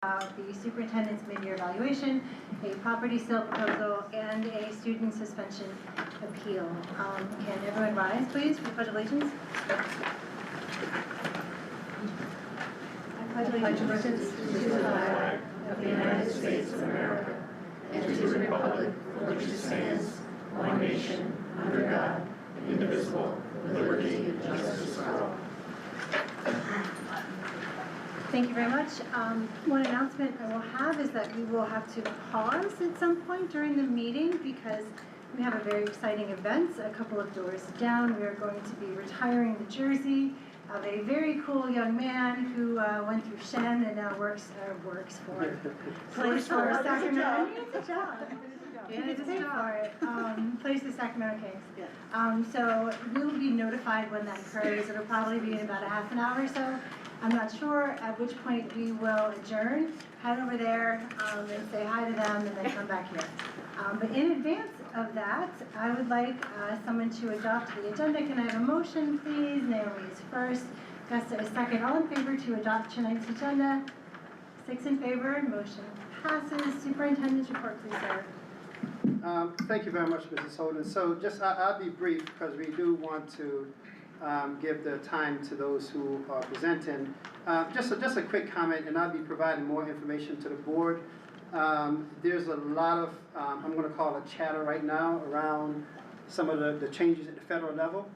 The superintendent's mid-year evaluation, a property sale proposal, and a student suspension appeal. Can everyone rise, please, for the Pledge of Allegiance? I pledge allegiance to the flag of the United States of America and to the republic for which it stands, one nation, under God, indivisible, with liberty and justice for all. Thank you very much. One announcement I will have is that we will have to pause at some point during the meeting because we have a very exciting event. A couple of doors down, we are going to be retiring the jersey of a very cool young man who went through Shen and now plays for Sacramento. It's a job. And it's a paid for it. Plays the Sacramento Kings. So we will be notified when that occurs. It'll probably be in about a half an hour or so. I'm not sure at which point we will adjourn, head over there and say hi to them and then come back here. But in advance of that, I would like someone to adopt the agenda. Can I have a motion, please? Naomi is first. Gusta is second. All in favor to adopt tonight's agenda? 6 in favor. Motion passes. Superintendent's report, please, sir. Thank you very much, Mrs. Holden. So I'll be brief because we do want to give the time to those who are presenting. Just a quick comment, and I'll be providing more information to the board. There's a lot of, I'm going to call it chatter right now around some of the changes at the federal level.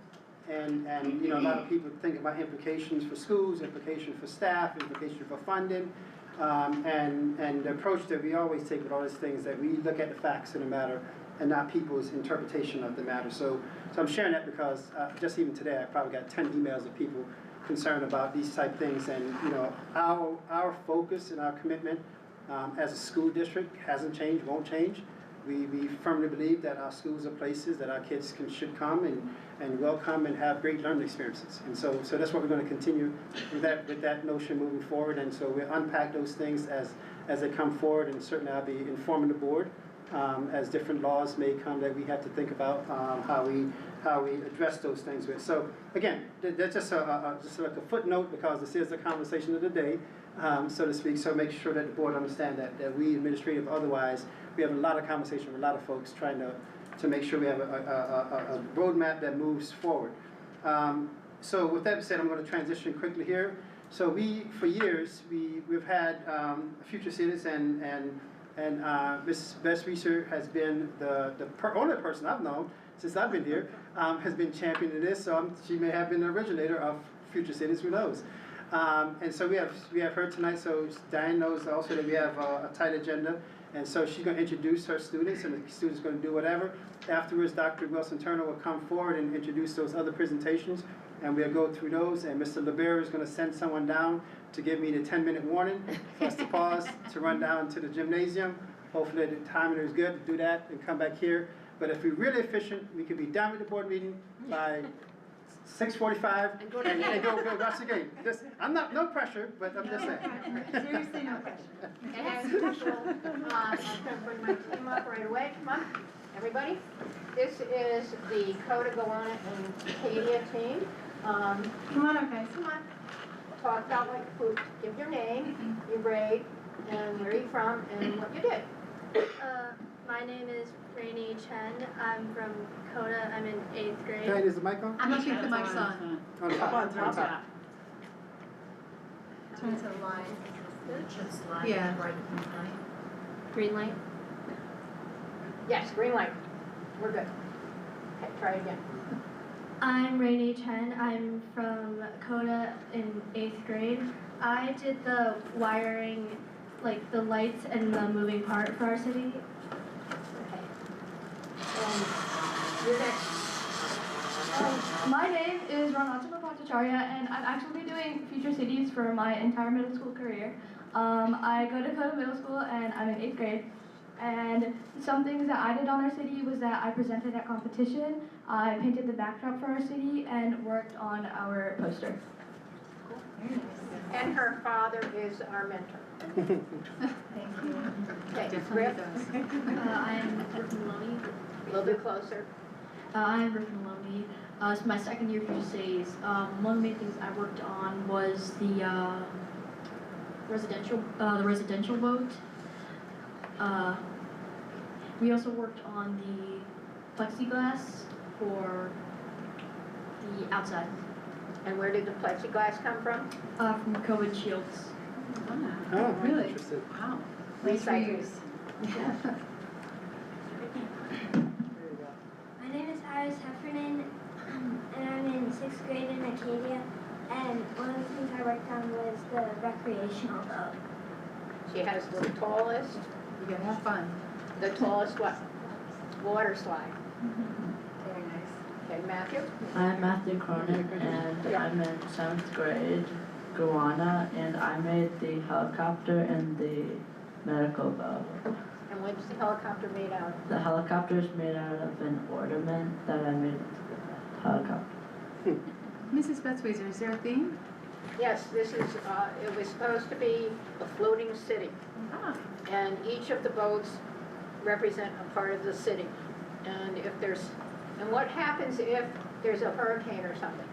And you know, a lot of people think about implications for schools, implications for staff, implications for funding. And the approach that we always take with all these things that we look at the facts of the matter and not people's interpretation of the matter. So I'm sharing that because just even today I probably got 10 emails of people concerned about these type things. And you know, our focus and our commitment as a school district hasn't changed, won't change. We firmly believe that our schools are places that our kids should come and will come and have great learning experiences. And so that's what we're going to continue with that notion moving forward. And so we'll unpack those things as they come forward, and certainly I'll be informing the board as different laws may come that we have to think about how we address those things with. So again, that's just like a footnote because this is the conversation of the day, so to speak. So make sure that the board understand that we administrative otherwise, we have a lot of conversation with a lot of folks trying to make sure we have a roadmap that moves forward. So with that said, I'm going to transition quickly here. So for years, we've had Future Cities and Mrs. Bess Reeser has been the only person I've known since I've been here, has been championing this. So she may have been the originator of Future Cities, who knows? And so we have her tonight. So Diane knows also that we have a tight agenda. And so she's going to introduce her students, and the students are going to do whatever. Afterwards, Dr. Wilson-Turner will come forward and introduce those other presentations, and we'll go through those. And Mr. LeBear is going to send someone down to give me the 10-minute warning for us to pause, to run down to the gymnasium. Hopefully the timing is good to do that and come back here. But if we're really efficient, we can be done with the board meeting by 6:45 and go watch the game. I'm not, no pressure, but I'm just saying. Seriously, no pressure. And as usual, I'm going to bring my team up right away. Come on, everybody. This is the Coda Gowana and Acadia team. Come on up, guys. Come on. Talk about what you give your name, your grade, and where you're from, and what you did. My name is Rainey Chen. I'm from Coda. I'm in 8th grade. Diane, is the mic on? I'm looking for my son. On top. On top. Turn to the line. Yeah. Green light. Yes, green light. We're good. Okay, try again. I'm Rainey Chen. I'm from Coda in 8th grade. I did the wiring, like the lights and the moving part for our city. Okay. You're next. My name is Ranachima Bhattacharya, and I'm actually doing Future Cities for my entire middle school career. I go to Coda Middle School, and I'm in 8th grade. And some things that I did on our city was that I presented at competition, I painted the backdrop for our city, and worked on our poster. Very nice. And her father is our mentor. Thank you. Okay, Griff. I'm Griffin Loney. A little bit closer. I'm Griffin Loney. It's my second year Future Cities. One of the main things I worked on was the the residential boat. We also worked on the plexiglass for the outside, And where did the plexiglass come from? from COVID shields. Oh, Really? interesting. Wow. Waste Recycling. reuse. My name is Iris Heffernan, and I'm in 6th grade in Acadia. And one of the things I worked on was the recreational boat. She has the tallest, You gotta have fun. the tallest what? Water slide. Very nice. Okay, Matthew? I'm Matthew Cronin and I'm in 7th grade, Guyana, and I made the helicopter and the medical boat. And what's the helicopter made out of? The helicopter is made out of an ornament that I made into the helicopter. Mrs. Betzweiser, is there a theme? Yes, this is, it was supposed to be a floating city. Ah, And each of the boats represent a part of the city. And if there's, and what happens if there's a hurricane or something?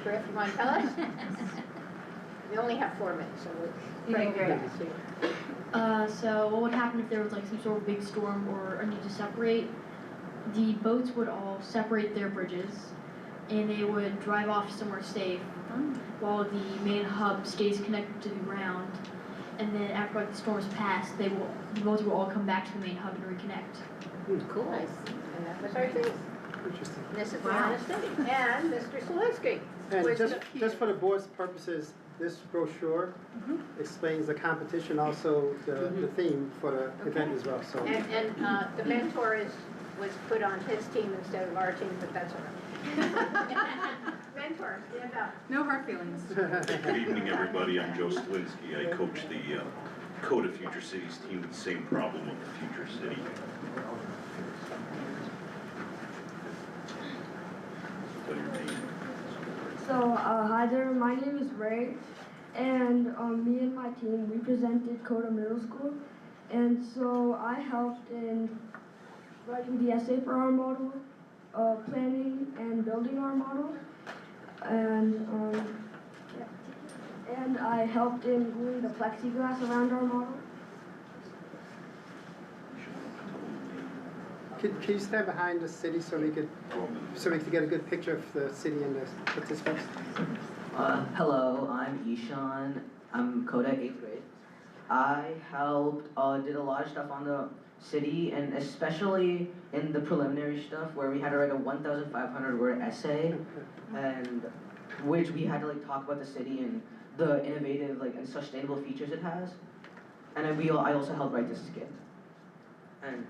Griff, you want to tell us? We only have 4 minutes, so we're Okay, trying to great. get to you. So what would happen if there was like some sort of big storm or a need to separate? The boats would all separate their bridges and they would drive off somewhere safe while the main hub stays connected to the ground. And then after like the storm is passed, the boats will all come back to the main hub and reconnect. Cool. Nice. And that was our thing. Interesting. And this is Wow. Joanna City. And Mr. Selinsky. And was just for the board's purposes, this brochure explains the competition, also the theme for the event as well, so. And the mentor was put on his team instead of our team, but that's all right. Mentor, stand up. no hard feelings. Good evening, everybody. I'm Joe Stalinsky. I coach the Code of Future Cities team with the same problem of the future city. What are your name? So, hi there, my name is Ray, and me and my team, we presented Coda Middle School, and so I helped in writing the essay for our model, planning and building our model, and I helped in gluing the plexiglass around our model. Can you stand behind the city so we could get a good picture of the city and the participants? Hello, I'm Ishan. I'm Coda 8th grade. I helped, did a lot of stuff on the city, and especially in the preliminary stuff where we had to write a 1,500 word essay, and which we had to like talk about the city and the innovative and sustainable features it has. And then I also helped write this skit. And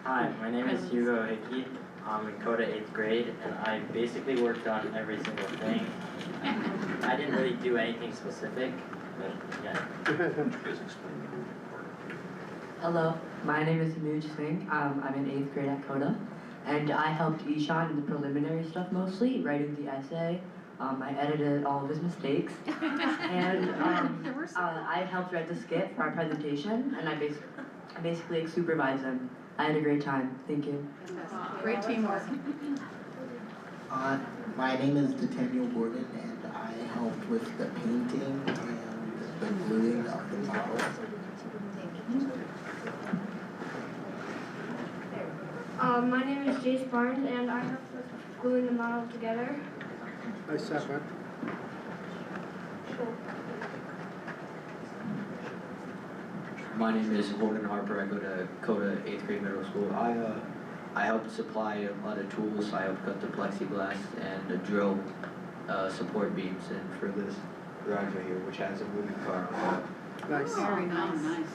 Hi, my name is Hugo Hickey. I'm in Coda 8th grade, and I basically worked on every single thing. I didn't really do anything specific, but yeah. Would you guys explain the moving part? Hello, my name is Anuj Singh. I'm in 8th grade at Coda, and I helped Ishan in the preliminary stuff mostly, writing the essay. I edited all of his mistakes, and There were some. I helped write the skit for our presentation, and I basically supervised them. I had a great time. Thank you. Great teamwork. My name is Nathaniel Gordon, and I helped with the painting and the gluing of the model. My name is Jace Barnes, and I helped with gluing the model together. Nice job, man. My name is Logan Harper. I go to Coda 8th grade middle school. I helped supply a lot of tools. I helped cut the plexiglass and drill support beams and for this garage right here, which has a moving car on it. Nice. Very nice.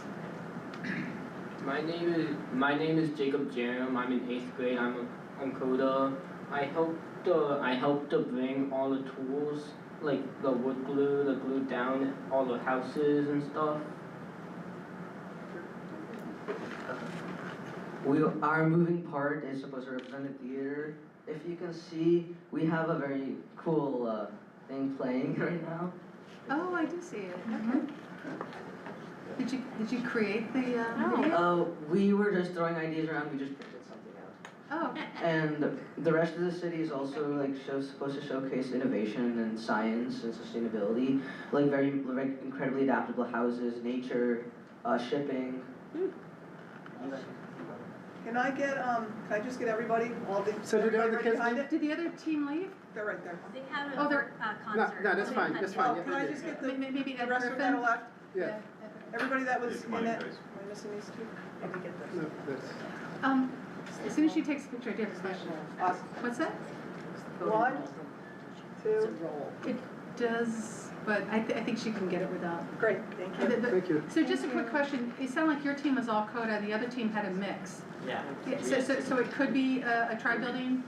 My name is Jacob Jerem. I'm in 8th grade. I'm Coda. I helped to bring all the tools, like the wood glue, the glue down all the houses and stuff. Our moving part is supposed to represent a theater. If you can see, we have a very cool thing playing right now. Oh, I do see it. Okay. Did you create the video? We were just throwing ideas around. We just printed something out. Oh, And the rest of the city is also like supposed to showcase innovation and science and sustainability, like very like incredibly adaptable houses, nature, shipping. Can I get, can I just get everybody, all the, So did the other everybody kids behind leave? it? did the other team leave? They're right there. They have Oh, a they're- concert. No, that's fine, that's fine. Oh, can I just get the, Maybe the Ed rest of them that Griffin? are left? Yeah, Everybody that was It's in mine, that, am guys. I missing these two? Let me get this. no, that's, As soon as she takes a picture, I do have a question. Awesome. What's that? 1, 2, It does, but I think she can get it without. great, thank you. thank you. So just a quick question, it sounded like your team was all CODA, the other team had a mix. Yeah. So it could be a tri-building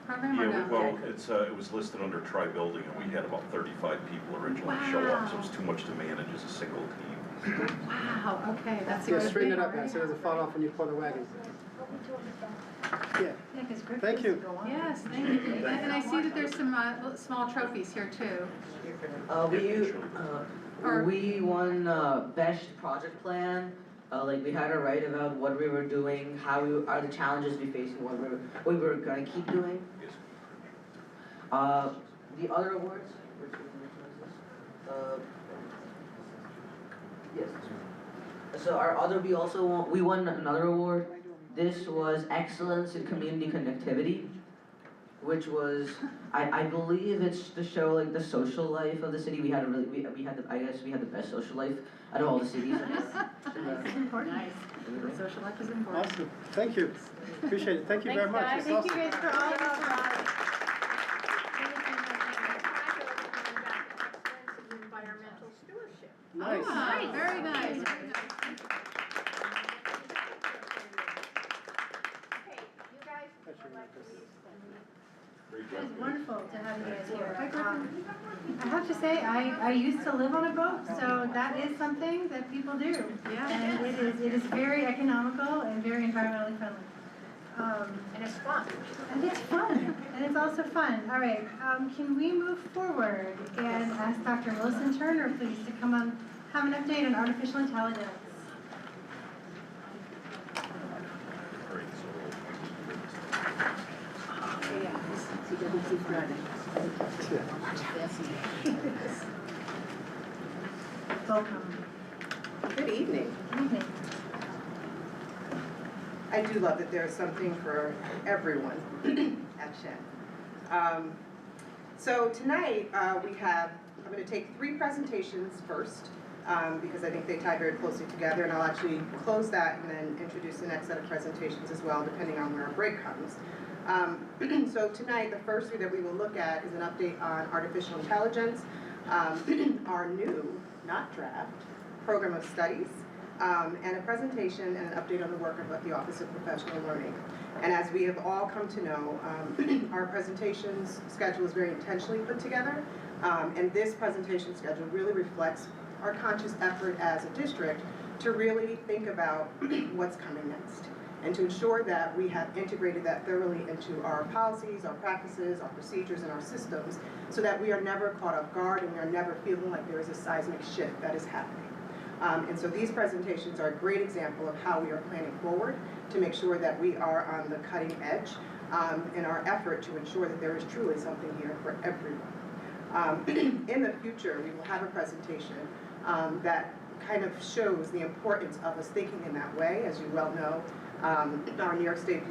program or Yeah, no? well, it was listed under tri-building, and we had about 35 people originally show up, so it was too much to manage as a single team. Wow, okay, that's a Yeah, good straighten thing it up now, already. so it doesn't fall off when you pull the wagon. Yeah, Yeah, 'cause Griff Thank used you. to go on. Yes, thank you. And I see that there's some small trophies here too. We won best project plan. Like we had to write about what we were doing, how we are the challenges we faced, and what we were gonna keep doing. Yes. The other awards. Which one was this? Yes. So we won another award. This was excellence in community connectivity, which was I believe it's to show like the social life of the city. We had the best social life out of all the cities. It's important. Nice. Social life is important. awesome, thank you, appreciate it, thank you very much. It's Thank you awesome. guys for all your work. Environmental stewardship. Nice. Ah, very nice, very nice. Okay, you guys would like to leave. Great It was job. wonderful to have you guys here. I have to say, I used to live on a boat, so that is something that people do. Yeah. And it is very economical and very environmentally friendly. And it's fun. And it's fun, and it's also fun. All right, can we move forward and ask Dr. Wilson Turner, please, to come on, have an update on artificial intelligence? All right, so Welcome. Good evening. Good evening. I do love that there's something for everyone at Shen. So tonight I'm going to take 3 presentations first because I think they tie very closely together, and I'll actually close that and then introduce the next set of presentations as well, depending on where our break comes. So tonight, the first 3 that we will look at is an update on artificial intelligence, our new, not draft, program of studies, and a presentation and an update on the work of the Office of Professional Learning. And as we have all come to know, our presentations schedule is very intentionally put together, and this presentation schedule really reflects our conscious effort as a district to really think about what's coming next, and to ensure that we have integrated that thoroughly into our policies, our practices, our procedures, and our systems, so that we are never caught off guard and we are never feeling like there is a seismic shift that is happening. And so these presentations are a great example of how we are planning forward to make sure that we are on the cutting edge in our effort to ensure that there is truly something here for everyone. In the future, we will have a presentation that kind of shows the importance of us thinking in that way. As you well know, our New York State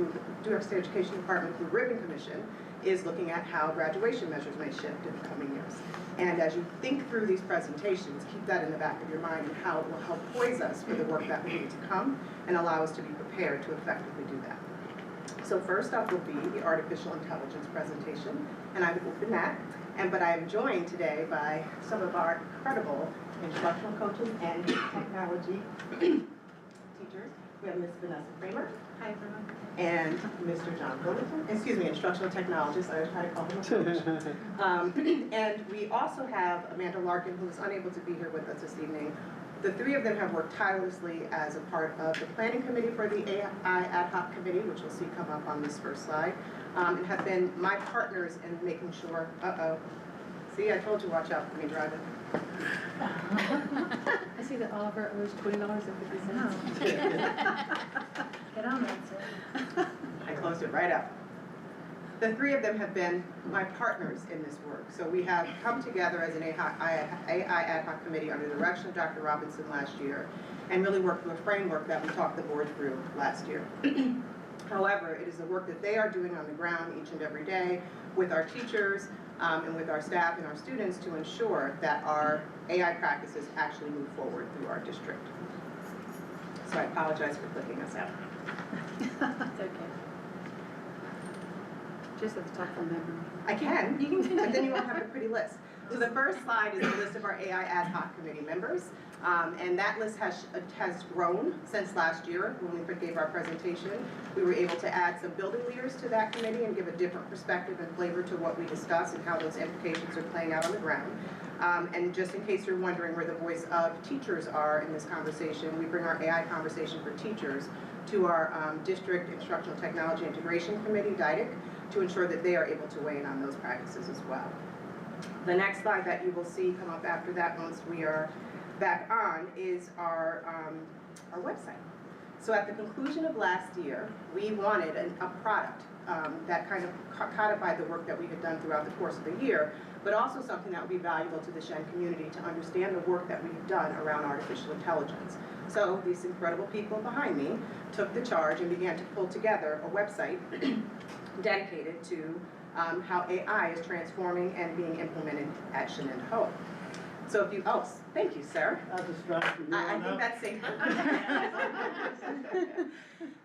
Education Department Blue Ribbon Commission is looking at how graduation measures may shift in the coming years. And as you think through these presentations, keep that in the back of your mind and how it will help poise us for the work that will need to come and allow us to be prepared to effectively do that. So first up will be the artificial intelligence presentation, and I will open that. But I am joined today by some of our incredible instructional coaches and technology teachers. We have Ms. Vanessa Kramer. Hi, everyone. And Mr. John Golden, instructional technologist. I always try to call him a coach. And we also have Amanda Larkin, who is unable to be here with us this evening. The 3 of them have worked tirelessly as a part of the planning committee for the AI ad hoc committee, which you'll see come up on this first slide, and have been my partners in making sure, see, I told you, watch out for me driving. I see that Oliver owes $20.50. Get on that, sir. closed it right up. The three of them have been my partners in this work. So we have come together as an AI ad hoc committee under the direction of Dr. Robinson last year and really worked through a framework that we talked the board through last year. However, it is the work that they are doing on the ground each and every day with our teachers and with our staff and our students to ensure that our AI practices actually move forward through our district. So I apologize for clicking us out. It's okay. Just at the top of memory. I can, but then you won't have a pretty list. So the first slide is a list of our AI ad hoc committee members. And that list has grown since last year when we gave our presentation. We were able to add some building leaders to that committee and give a different perspective and flavor to what we discuss and how those implications are playing out on the ground. And just in case you're wondering where the voice of teachers are in this conversation, we bring our AI conversation for teachers to our District Instructional Technology Integration Committee, DIDIC, to ensure that they are able to weigh in on those practices as well. The next slide that you will see come up after that once we are back on is our website. So at the conclusion of last year, we wanted a product that kind of codified the work that we had done throughout the course of the year, but also something that would be valuable to the Shen community to understand the work that we've done around artificial intelligence. So these incredible people behind me took the charge and began to pull together a website dedicated to how AI is transforming and being implemented at Shenendehowa. So if you, thank you, Sarah. I'll just drive from here I on think out. that's safer.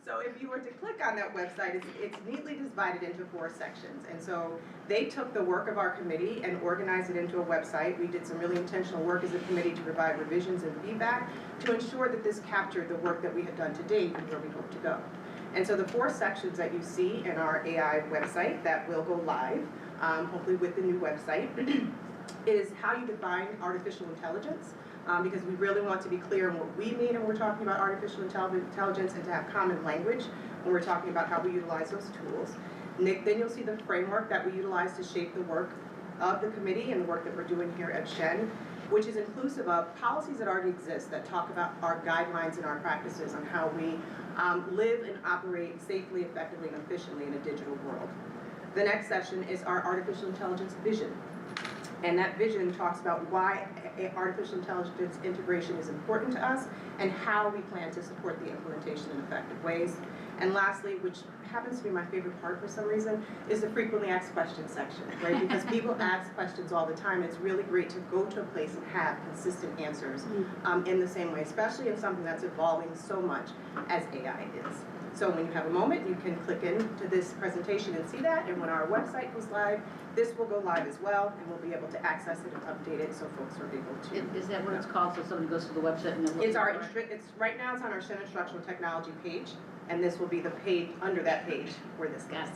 So if you were to click on that website, it's neatly divided into 4 sections. And so they took the work of our committee and organized it into a website. We did some really intentional work as a committee to provide revisions and feedback to ensure that this captured the work that we had done to date and where we hope to go. And so the 4 sections that you see in our AI website that will go live, hopefully with the new website, is how you define artificial intelligence, because we really want to be clear on what we mean when we're talking about artificial intelligence and to have common language when we're talking about how we utilize those tools. Then you'll see the framework that we utilize to shape the work of the committee and the work that we're doing here at Shen, which is inclusive of policies that already exist that talk about our guidelines and our practices on how we live and operate safely, effectively, and efficiently in a digital world. The next session is our artificial intelligence vision. And that vision talks about why artificial intelligence integration is important to us and how we plan to support the implementation in effective ways. And lastly, which happens to be my favorite part for some reason, is the frequently asked questions section, right? Because people ask questions all the time. It's really great to go to a place and have consistent answers in the same way, especially in something that's evolving so much as AI is. So when you have a moment, you can click into this presentation and see that, and when our website goes live, this will go live as well, and we'll be able to access it and update it so folks are able to. Is that what it's called, so somebody goes to the website and then looks It's for our, it? right now it's on our Shen Instructional Technology page, and this will be the page, under that page where this goes.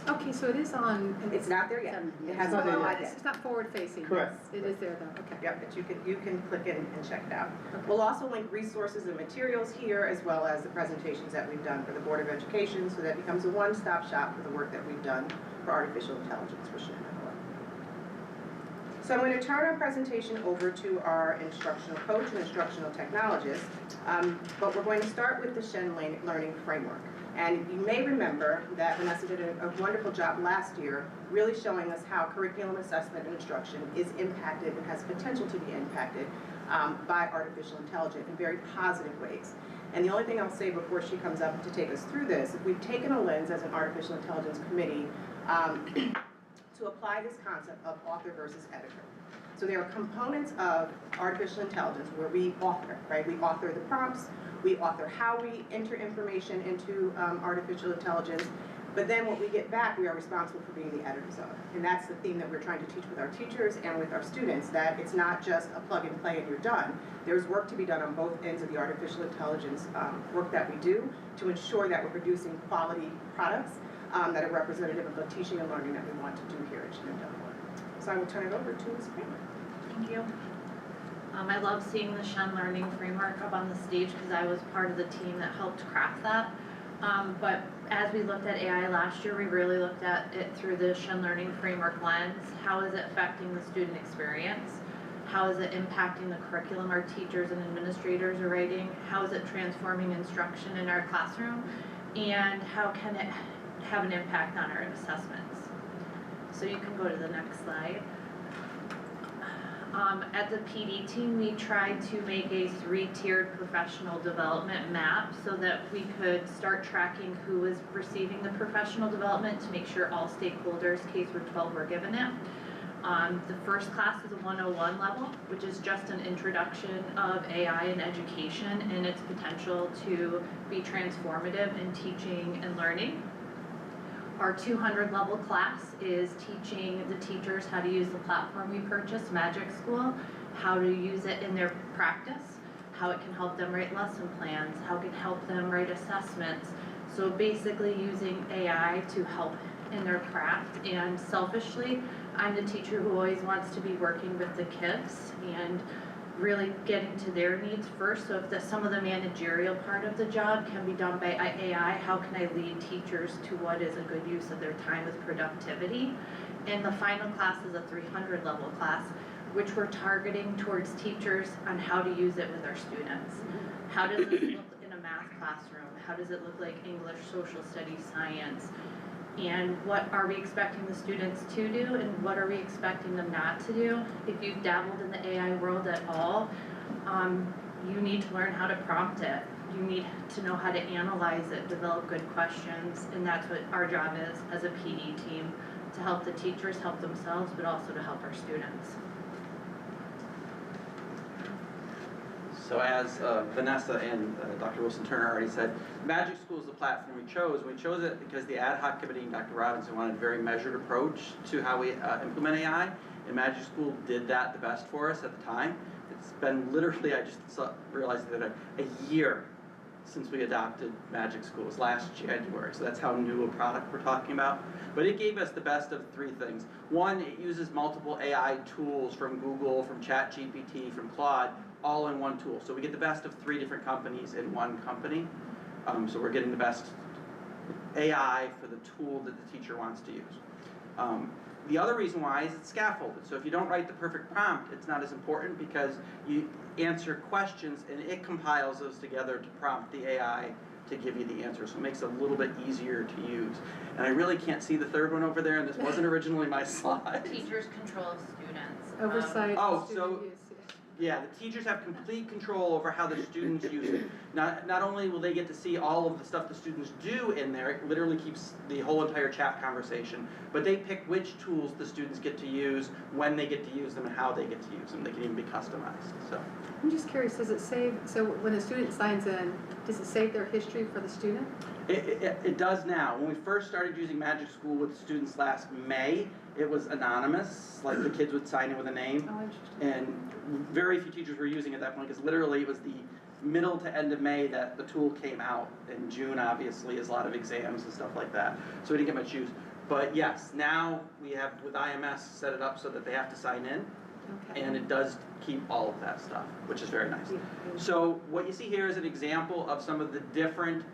Okay, so it is on. It's not there yet. It It's hasn't not gone there live yet. yet. It's not forward facing. Correct. It is there though, okay. Yep, but you can click in and check it out. We'll also link resources and materials here, as well as the presentations that we've done for the Board of Education, so that becomes a one-stop shop for the work that we've done for artificial intelligence for Shenendehowa. So I'm going to turn our presentation over to our instructional coach and instructional technologist, but we're going to start with the Shen Learning Framework. And you may remember that Vanessa did a wonderful job last year really showing us how curriculum assessment and instruction is impacted and has potential to be impacted by artificial intelligence in very positive ways. And the only thing I'll say before she comes up to take us through this, we've taken a lens as an artificial intelligence committee to apply this concept of author versus editor. So there are components of artificial intelligence where we author, right? We author the prompts, we author how we enter information into artificial intelligence, but then what we get back, we are responsible for being the editors of. And that's the theme that we're trying to teach with our teachers and with our students, that it's not just a plug and play and you're done. There's work to be done on both ends of the artificial intelligence work that we do to ensure that we're producing quality products that are representative of the teaching and learning that we want to do here at Shenendehowa. So I will turn it over to Ms. Kramer. Thank you. I love seeing the Shen Learning Framework up on the stage because I was part of the team that helped craft that. But as we looked at AI last year, we really looked at it through the Shen Learning Framework lens. How is it affecting the student experience? How is it impacting the curriculum our teachers and administrators are writing? How is it transforming instruction in our classroom? And how can it have an impact on our assessments. So you can go to the next slide. At the PD team, we tried to make a 3-tiered professional development map so that we could start tracking who was receiving the professional development to make sure all stakeholders, K through 12, were given it. The first class is a 101 level, which is just an introduction of AI in education and its potential to be transformative in teaching and learning. Our 200 level class is teaching the teachers how to use the platform we purchased, Magic School, how to use it in their practice, how it can help them write lesson plans, how it can help them write assessments. So basically using AI to help in their craft. And selfishly, I'm the teacher who always wants to be working with the kids and really getting to their needs first. So if some of the managerial part of the job can be done by AI, how can I lead teachers to what is a good use of their time with productivity? And the final class is a 300 level class, which we're targeting towards teachers on how to use it with our students. How does this look in a math classroom? How does it look like English, social studies, science? And what are we expecting the students to do and what are we expecting them not to do? If you've dabbled in the AI world at all, you need to learn how to prompt it. You need to know how to analyze it, develop good questions, and that's what our job is as a PD team, to help the teachers help themselves, but also to help our students. So as Vanessa and Dr. Wilson-Turner already said, Magic School is the platform we chose. We chose it because the ad hoc committee and Dr. Robinson wanted a very measured approach to how we implement AI, and Magic School did that the best for us at the time. It's been literally, I just realized that a year since we adopted Magic School. It was last January, so that's how new a product we're talking about. But it gave us the best of 3 things. One, it uses multiple AI tools from Google, from ChatGPT, from Claude, all in one tool. So we get the best of 3 different companies in one company. So we're getting the best AI for the tool that the teacher wants to use. The other reason why is it's scaffolded. So if you don't write the perfect prompt, it's not as important because you answer questions and it compiles those together to prompt the AI to give you the answer. So it makes it a little bit easier to use. And I really can't see the third one over there, and this wasn't originally my slide. Teachers' control of students. Oversight of student use. Yeah, the teachers have complete control over how the students use it. Not only will they get to see all of the stuff the students do in there, it literally keeps the whole entire chat conversation, but they pick which tools the students get to use, when they get to use them, and how they get to use them. They can even be customized, so. I'm just curious, does it save, so when the student signs in, does it save their history for the student? It does now. When we first started using Magic School with students last May, it was anonymous, like the kids would sign in with a name. Oh, interesting. And very few teachers were using it at that point, because literally it was the middle to end of May that the tool came out. In June, obviously, is a lot of exams and stuff like that, so we didn't get much use. But yes, now we have, with IMS, set it up so that they have to sign in, and it does keep all of that stuff, which is very nice. So what you see here is an example of some of the different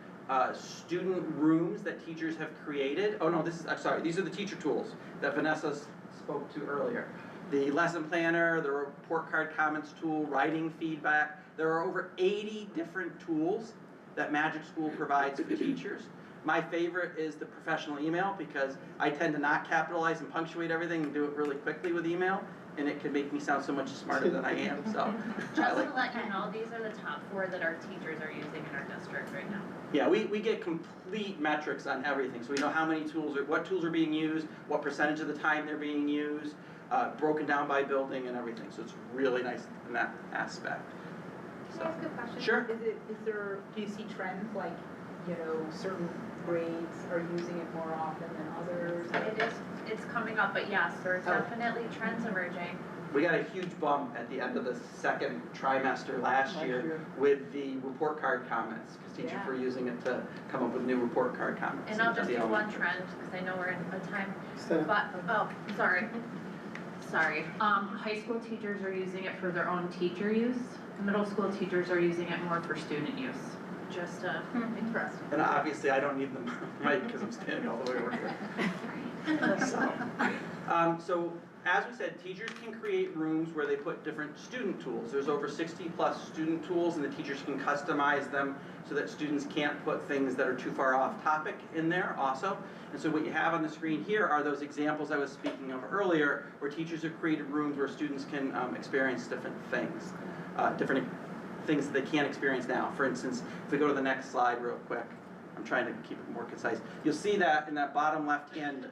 student rooms that teachers have created. Oh no, I'm sorry, these are the teacher tools that Vanessa spoke to earlier. The lesson planner, the report card comments tool, writing feedback. There are over 80 different tools that Magic School provides for teachers. My favorite is the professional email, because I tend to not capitalize and punctuate everything and do it really quickly with email, and it can make me sound so much smarter than I am, so. Just to let you know, these are the top 4 that our teachers are using in our district right now. Yeah, we get complete metrics on everything, so we know how many tools, what tools are being used, what percentage of the time they're being used, broken down by building and everything, so it's really nice in that aspect. Can I ask a question? Sure. Do you see trends like, certain grades are using it more often than others? It's coming up, but yes, there's definitely trends emerging. We got a huge bump at the end of the second trimester last year with the report card comments, because teachers were using it to come up with new report card comments. And I'll just do one trend, because I know we're in a time, sorry. High school teachers are using it for their own teacher use. Middle school teachers are using it more for student use. Just interesting. And obviously I don't need the mic because I'm standing all the way over here. So as we said, teachers can create rooms where they put different student tools. There's over 60+ student tools, and the teachers can customize them so that students can't put things that are too far off topic in there also. And so what you have on the screen here are those examples I was speaking of earlier, where teachers have created rooms where students can experience different things that they can't experience now. For instance, if we go to the next slide real quick, I'm trying to keep it more concise. You'll see that in that bottom left-hand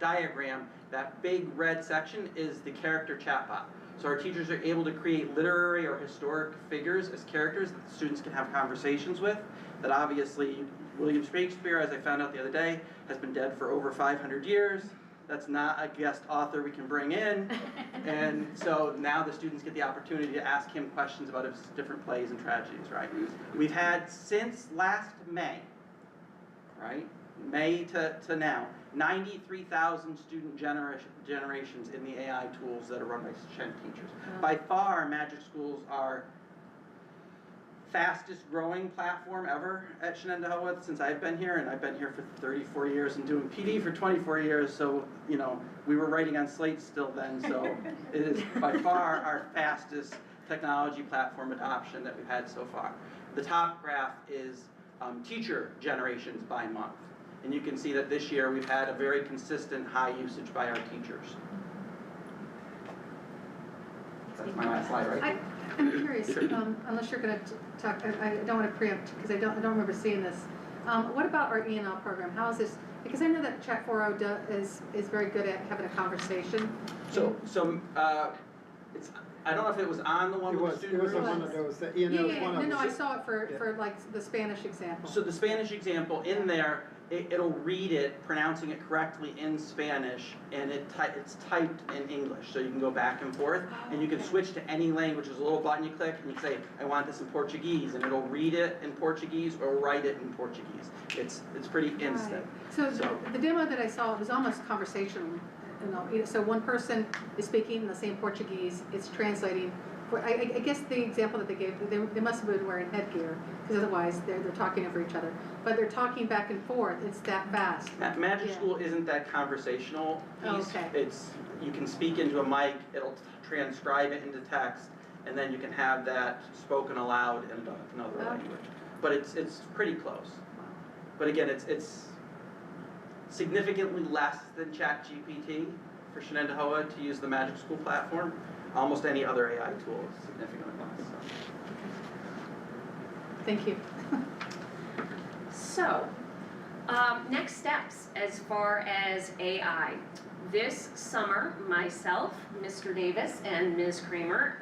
diagram, that big red section is the character chatbot. So our teachers are able to create literary or historic figures as characters that the students can have conversations with, that obviously William Shakespeare, as I found out the other day, has been dead for over 500 years. That's not a guest author we can bring in. And so now the students get the opportunity to ask him questions about his different plays and tragedies, right? We've had since last May, right? May to now, 93,000 student generations in the AI tools that are run by Shen teachers. By far, Magic Schools are fastest growing platform ever at Shenendehowa since I've been here, and I've been here for 34 years and doing PD for 24 years, so, you know, we were writing on slates still then, so it is by far our fastest technology platform adoption that we've had so far. The top graph is teacher generations by month, and you can see that this year we've had a very consistent high usage by our teachers. That's my last slide, right? I'm curious, unless you're going to talk, I don't want to preempt because I don't remember seeing this. What about our E&L program? How is this? Because I know that Chat 4.0 is very good at having a conversation. So it's, I don't know if it was on the one with the student It was groups. one of those. No, I saw it for like the Spanish example. So the Spanish example in there, it'll read it, pronouncing it correctly in Spanish, and it's typed in English. So you can go back and forth, and you can switch to any language. There's a little button you click, and you can say, I want this in Portuguese, and it'll read it in Portuguese or write it in Portuguese. It's pretty instant. Right. So the demo that I saw was almost conversational. You know, so one person is speaking the same Portuguese, it's translating. I guess the example that they gave, they must have been wearing headgear, because otherwise they're talking over each other. But they're talking back and forth, it's that fast. Magic School isn't that conversational piece. Okay. It's, you can speak into a mic, it'll transcribe it into text, and then you can have that spoken aloud in another language. But it's pretty close. But again, it's significantly less than ChatGPT for Shenendehowa to use the Magic School platform. Almost any other AI tool is significantly less. So. Thank you. So, next steps as far as AI. This summer, myself, Mr. Davis, and Ms. Kramer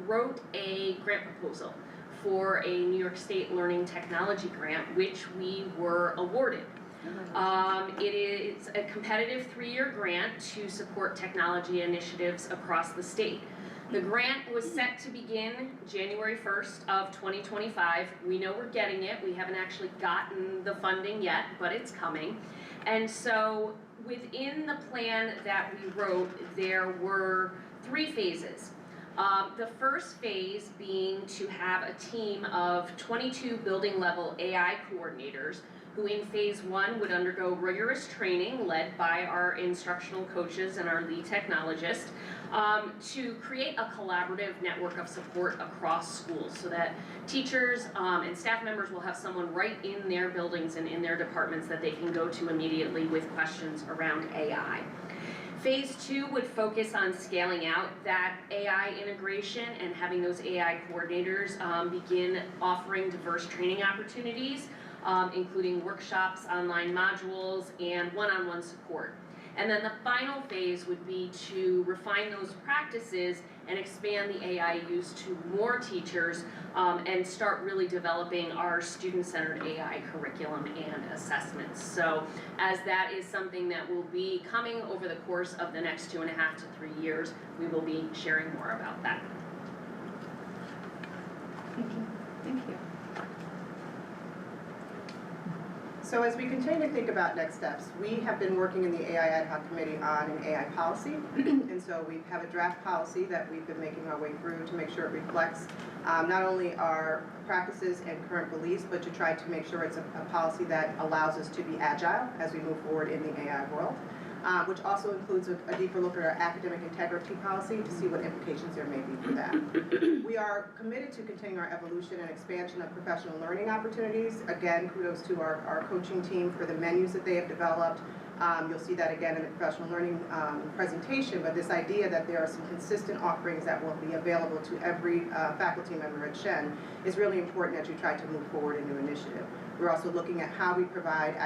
wrote a grant proposal for a New York State Learning Technology grant, which we were awarded. It is a competitive 3-year grant to support technology initiatives across the state. The grant was set to begin January 1st of 2025. We know we're getting it. We haven't actually gotten the funding yet, but it's coming. And so within the plan that we wrote, there were 3 phases. The first phase being to have a team of 22 building level AI coordinators who in phase 1 would undergo rigorous training led by our instructional coaches and our lead technologist to create a collaborative network of support across schools so that teachers and staff members will have someone right in their buildings and in their departments that they can go to immediately with questions around AI. Phase 2 would focus on scaling out that AI integration and having those AI coordinators begin offering diverse training opportunities, including workshops, online modules, and one-on-one support. And then the final phase would be to refine those practices and expand the AI use to more teachers and start really developing our student-centered AI curriculum and assessments. So as that is something that will be coming over the course of the next 2.5 to 3 years, we will be sharing more about that. Thank you. Thank you. So as we continue to think about next steps, we have been working in the AI Ad Hoc Committee on an AI policy. And so we have a draft policy that we've been making our way through to make sure it reflects not only our practices and current beliefs, but to try to make sure it's a policy that allows us to be agile as we move forward in the AI world. which also includes a deeper look at our academic integrity policy to see what implications there may be for that. We are committed to continuing our evolution and expansion of professional learning opportunities. Again, kudos to our coaching team for the menus that they have developed. You'll see that again in the professional learning presentation, but this idea that there are some consistent offerings that will be available to every faculty member at Shen is really important as you try to move forward a new initiative. We're also looking at how we provide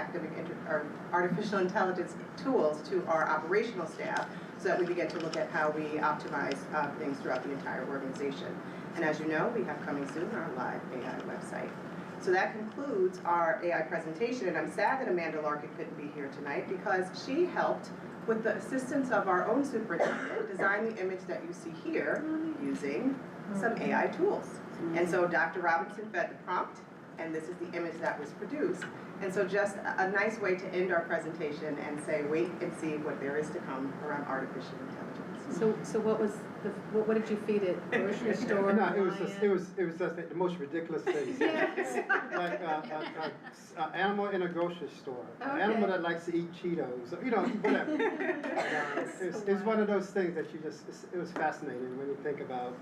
or artificial intelligence tools to our operational staff so that we begin to look at how we optimize things throughout the entire organization. And as you know, we have coming soon our live AI website. So that concludes our AI presentation, and I'm sad that Amanda Larkin couldn't be here tonight because she helped, with the assistance of our own superintendent, design the image that you see here using some AI tools. And so Dr. Robinson fed the prompt, and this is the image that was produced. And so just a nice way to end our presentation and say, wait and see what there is to come around artificial intelligence. So what was what did you feed it? Grocery store? No, it was just the most ridiculous things. Yes. Like an animal in a grocery store, an animal that likes to eat Cheetos, whatever. It's one of those things that it was fascinating when you think about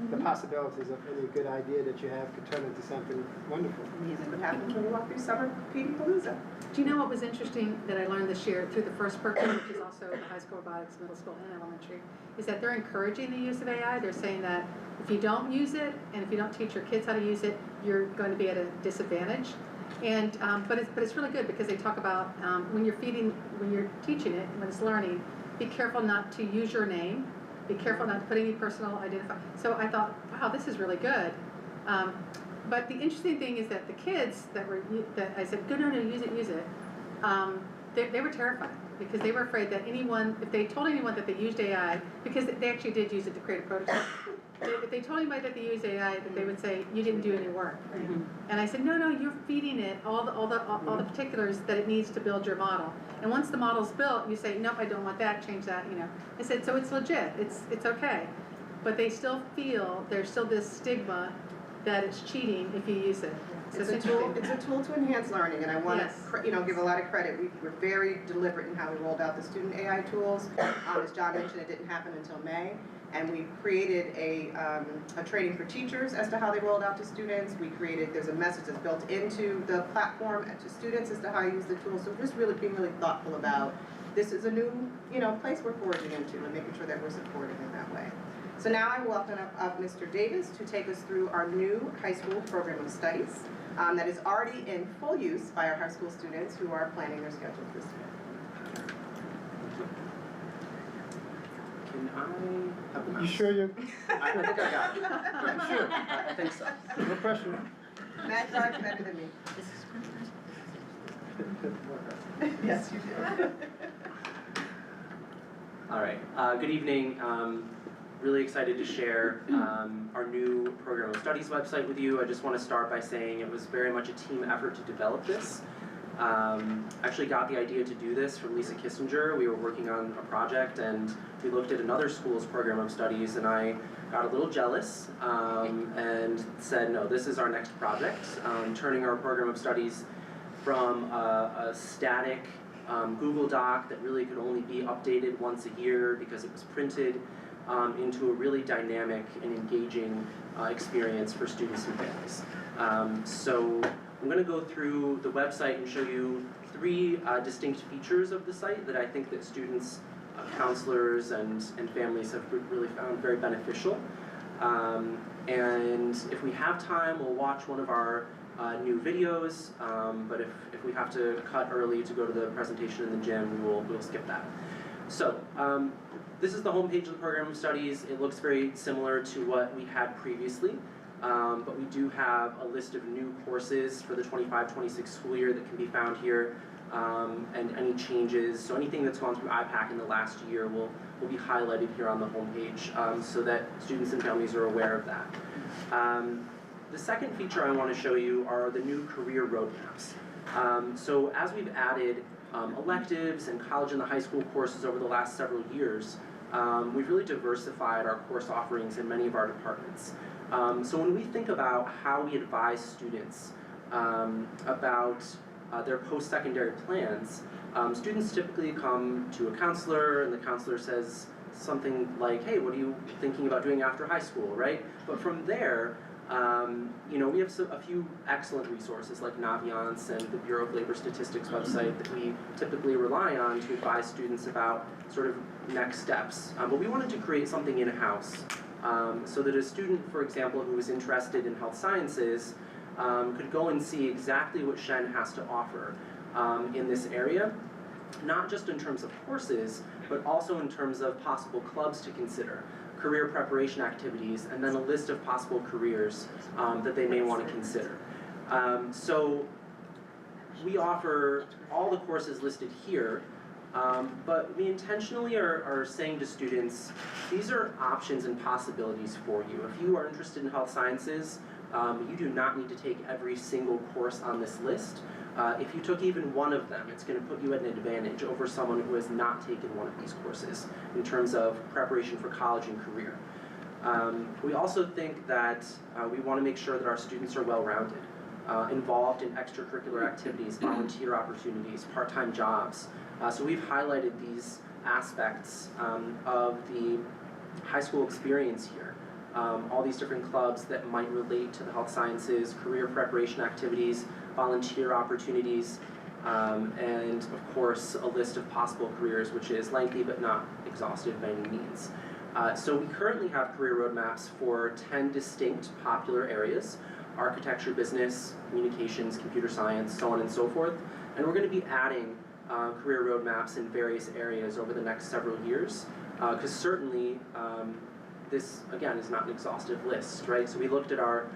the possibilities of any good idea that you have could turn into something wonderful. What happens when you walk through summer PD Palooza? Do you know what was interesting that I learned this year through the first program, which is also the high school robotics, middle school, and elementary, is that they're encouraging the use of AI. They're saying that if you don't use it, and if you don't teach your kids how to use it, you're going to be at a disadvantage. And but it's really good because they talk about when you're teaching it, when it's learning, be careful not to use your name. Be careful not to put any personal identifier. So I thought, wow, this is really good. But the interesting thing is that the kids that I said, no, use it. They were terrified because they were afraid that if they told anyone that they used AI, because they actually did use it to create a prototype. If they told anybody that they used AI, that they would say, you didn't do any work. And I said, no, you're feeding it all the particulars that it needs to build your model. And once the model's built, you say, nope, I don't want that, change that, I said, so it's legit, it's okay. But they still feel there's still this stigma that it's cheating if you use it. So it's a tool to enhance learning, and I want to give a lot of credit. We're very deliberate in how we rolled out the student AI tools. As John mentioned, it didn't happen until May. And we created a training for teachers as to how they rolled out to students. There's a message that's built into the platform to students as to how to use the tools. So just really being really thoughtful about this is a new place we're forging into and making sure that we're supporting in that way. So now I welcome up Mr. Davis to take us through our new high school program of studies that is already in full use by our high school students who are planning their schedules this year. Can I have the mouse? You sure you? I think I got it. I'm sure. I think so. No pressure. Matt Clark's better than me. Yes, you do. All right. Good evening. Really excited to share our new program of studies website with you. I just want to start by saying it was very much a team effort to develop this. Actually got the idea to do this from Lisa Kissinger. We were working on a project and we looked at another school's program of studies and I got a little jealous and said, no, this is our next project. Turning our program of studies from a static Google Doc that really could only be updated once a year because it was printed into a really dynamic and engaging experience for students and families. So I'm going to go through the website and show you three distinct features of the site that I think that students, counselors, and families have really found very beneficial. And if we have time, we'll watch one of our new videos, but if we have to cut early to go to the presentation in the gym, we'll skip that. So this is the homepage of the program of studies. It looks very similar to what we had previously. But we do have a list of new courses for the 25-26 school year that can be found here, and any changes. So anything that's gone through IPAC in the last year will be highlighted here on the homepage so that students and families are aware of that. The second feature I want to show you are the new career roadmaps. So as we've added electives and college and the high school courses over the last several years, we've really diversified our course offerings in many of our departments. So when we think about how we advise students about their post-secondary plans, students typically come to a counselor and the counselor says something like, hey, what are you thinking about doing after high school, right? But from there, we have a few excellent resources like Naviance and the Bureau of Labor Statistics website that we typically rely on to advise students about sort of next steps. But we wanted to create something in-house so that a student, for example, who was interested in health sciences could go and see exactly what Shen has to offer in this area, not just in terms of courses, but also in terms of possible clubs to consider, career preparation activities, and then a list of possible careers that they may want to consider. So we offer all the courses listed here, but we intentionally are saying to students, these are options and possibilities for you. If you are interested in health sciences, you do not need to take every single course on this list. If you took even one of them, it's going to put you at an advantage over someone who has not taken one of these courses in terms of preparation for college and career. We also think that we want to make sure that our students are well-rounded, involved in extracurricular activities, volunteer opportunities, part-time jobs. So we've highlighted these aspects of the high school experience here. All these different clubs that might relate to the health sciences, career preparation activities, volunteer opportunities, and of course a list of possible careers, which is lengthy but not exhaustive by any means. So we currently have career roadmaps for 10 distinct popular areas: architecture, business, communications, computer science, so on and so forth. And we're going to be adding career roadmaps in various areas over the next several years, because certainly this, again, is not an exhaustive list, right? So we looked at our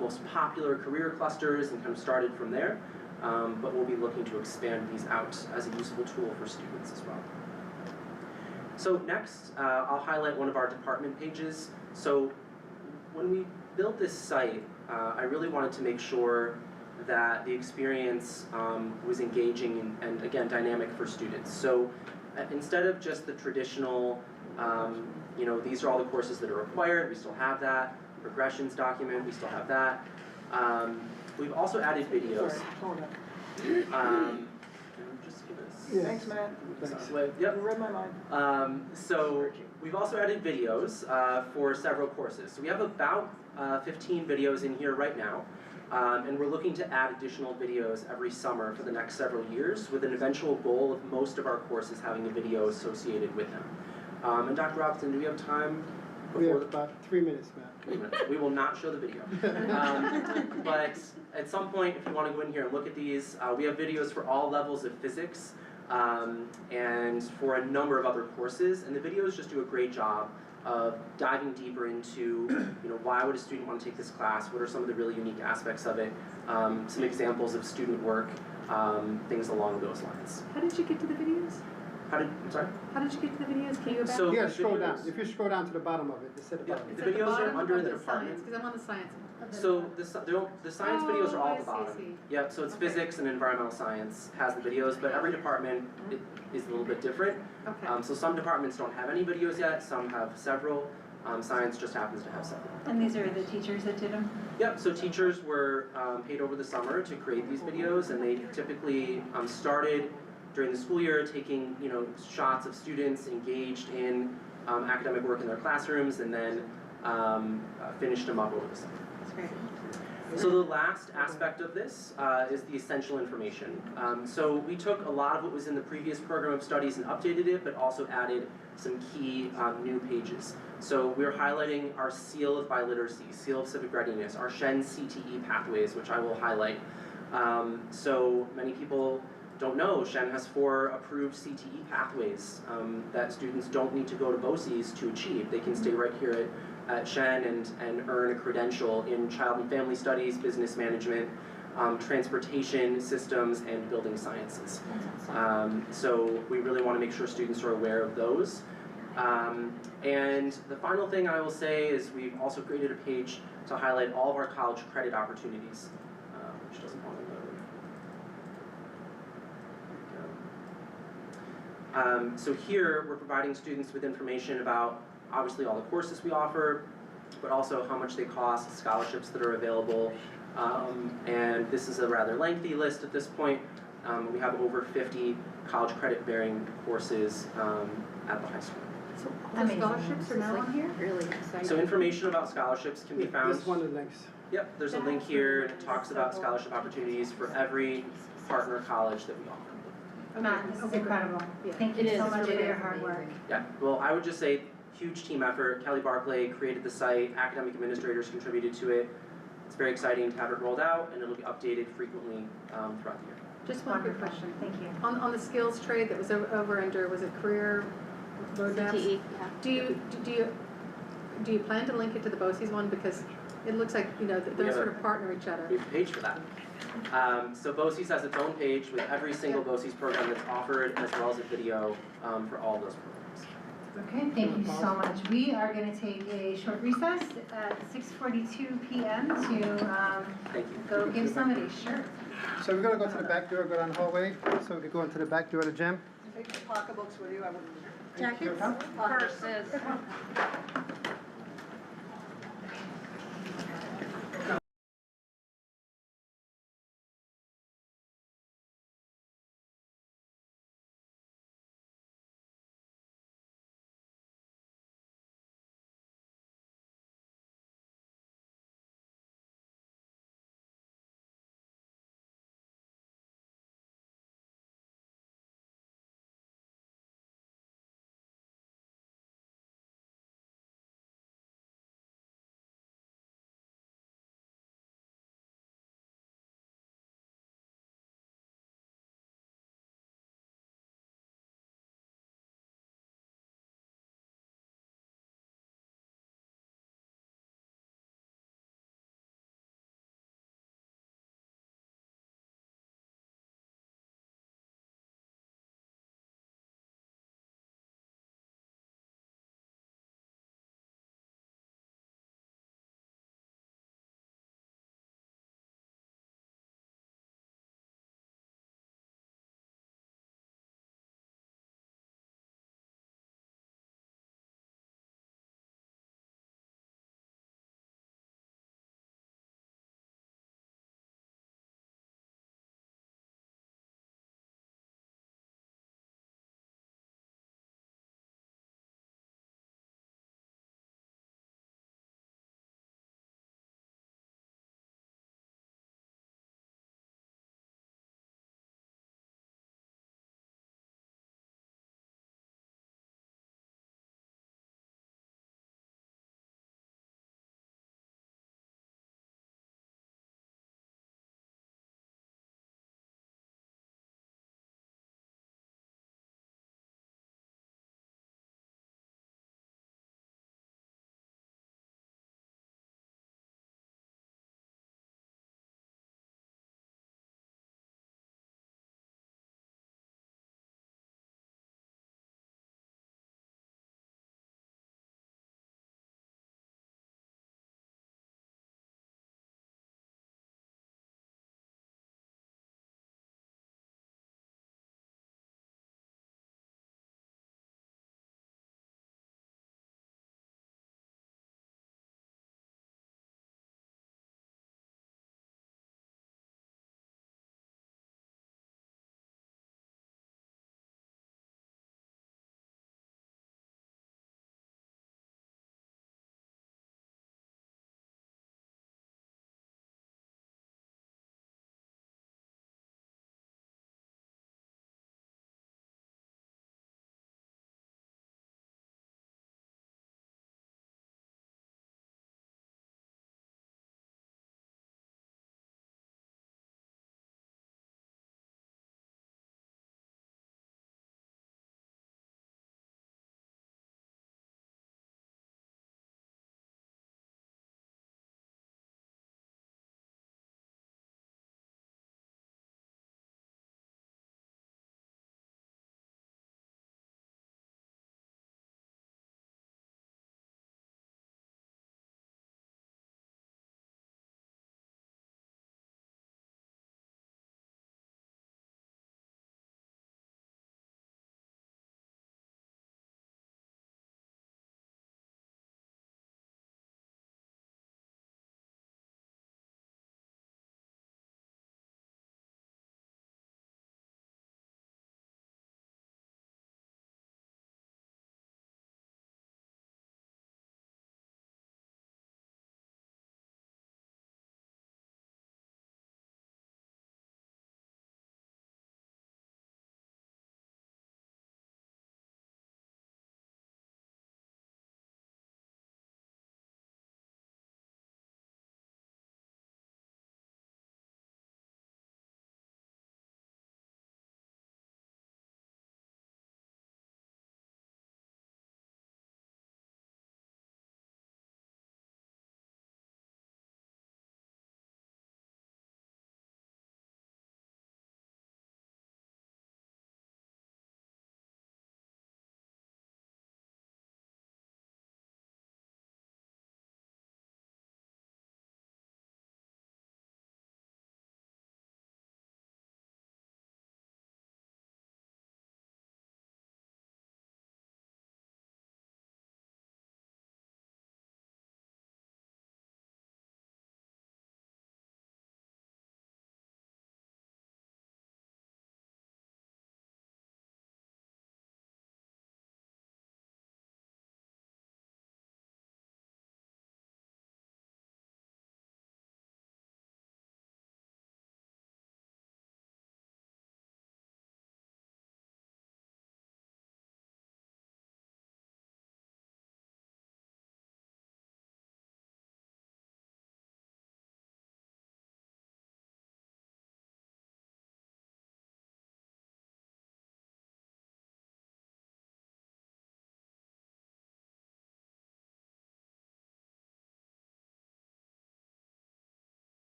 most popular career clusters and kind of started from there, but we'll be looking to expand these out as a useful tool for students as well. So next, I'll highlight one of our department pages. So when we built this site, I really wanted to make sure that the experience was engaging and again, dynamic for students. So instead of just the traditional, these are all the courses that are required, we still have that. Progressions document, we still have that. We've also added videos. Thanks, Matt. Yep. You read my mind. So we've also added videos for several courses. So we have about 15 videos in here right now. And we're looking to add additional videos every summer for the next several years, with an eventual goal of most of our courses having a video associated with them. And Dr. Robinson, do we have time? We have about 3 minutes, Matt. 3 minutes. We will not show the video. But at some point, if you want to go in here and look at these, we have videos for all levels of physics and for a number of other courses. And the videos just do a great job of diving deeper into, why would a student want to take this class? What are some of the really unique aspects of it? Some examples of student work, things along those lines. How did you get to the videos? How did you get to the videos? Can you go back? So yeah, scroll down. If you scroll down to the bottom of it, it's at the bottom. The videos are under the department. Because I'm on the science. So the science videos are all at the bottom. Yep, so it's physics and environmental science has the videos, but every department is a little bit different. Okay. So some departments don't have any videos yet, some have several. Science just happens to have several. And these are the teachers that did them? Yep, so teachers were paid over the summer to create these videos, and they typically started during the school year taking shots of students engaged in academic work in their classrooms, and then finished them up over the summer. That's great. So the last aspect of this is the essential information. So we took a lot of what was in the previous program of studies and updated it, but also added some key new pages. So we're highlighting our seal of biliteracy, seal of civic readiness, our Shen CTE pathways, which I will highlight. So many people don't know, Shen has 4 approved CTE pathways that students don't need to go to BOCES to achieve. They can stay right here at Shen and earn a credential in child and family studies, business management, transportation systems, and building sciences. So we really want to make sure students are aware of those. And the final thing I will say is we've also created a page to highlight all of our college credit opportunities, which doesn't want to load. So here we're providing students with information about obviously all the courses we offer, but also how much they cost, scholarships that are available, And this is a rather lengthy list at this point. We have over 50 college credit bearing courses at the high school. So all the scholarships are now on here? Really exciting. So information about scholarships can be found. This one of the links. Yep, there's a link here that talks about scholarship opportunities for every partner college that we offer. Matt, this is incredible. Yeah. Thank It you is. so It's much for really your hard work. Yeah, well, I would just say huge team effort. Kelly Barclay created the site, academic administrators contributed to it. It's very exciting to have it rolled out, and it'll be updated frequently throughout the year. Just one quick Wonderful. question. Thank you. On the skills trade that was over under, was it career roadmaps? CTE, Do you plan to link it to the BOCES one? Because it looks like, We those have sort a- of partner each other. We have a page for that. So BOCES has its own page with every single BOCES program that's offered, as well as a video for all of those programs. Okay, thank you so much. We are going to take a short recess at 6:42 p.m. to Thank you. go give somebody a shirt. So we're gonna go to the back door, go down the hallway, so we can go into the back door of the gym. Take your pocketbooks with you, I wouldn't. Jackets, Pocketbooks. purses.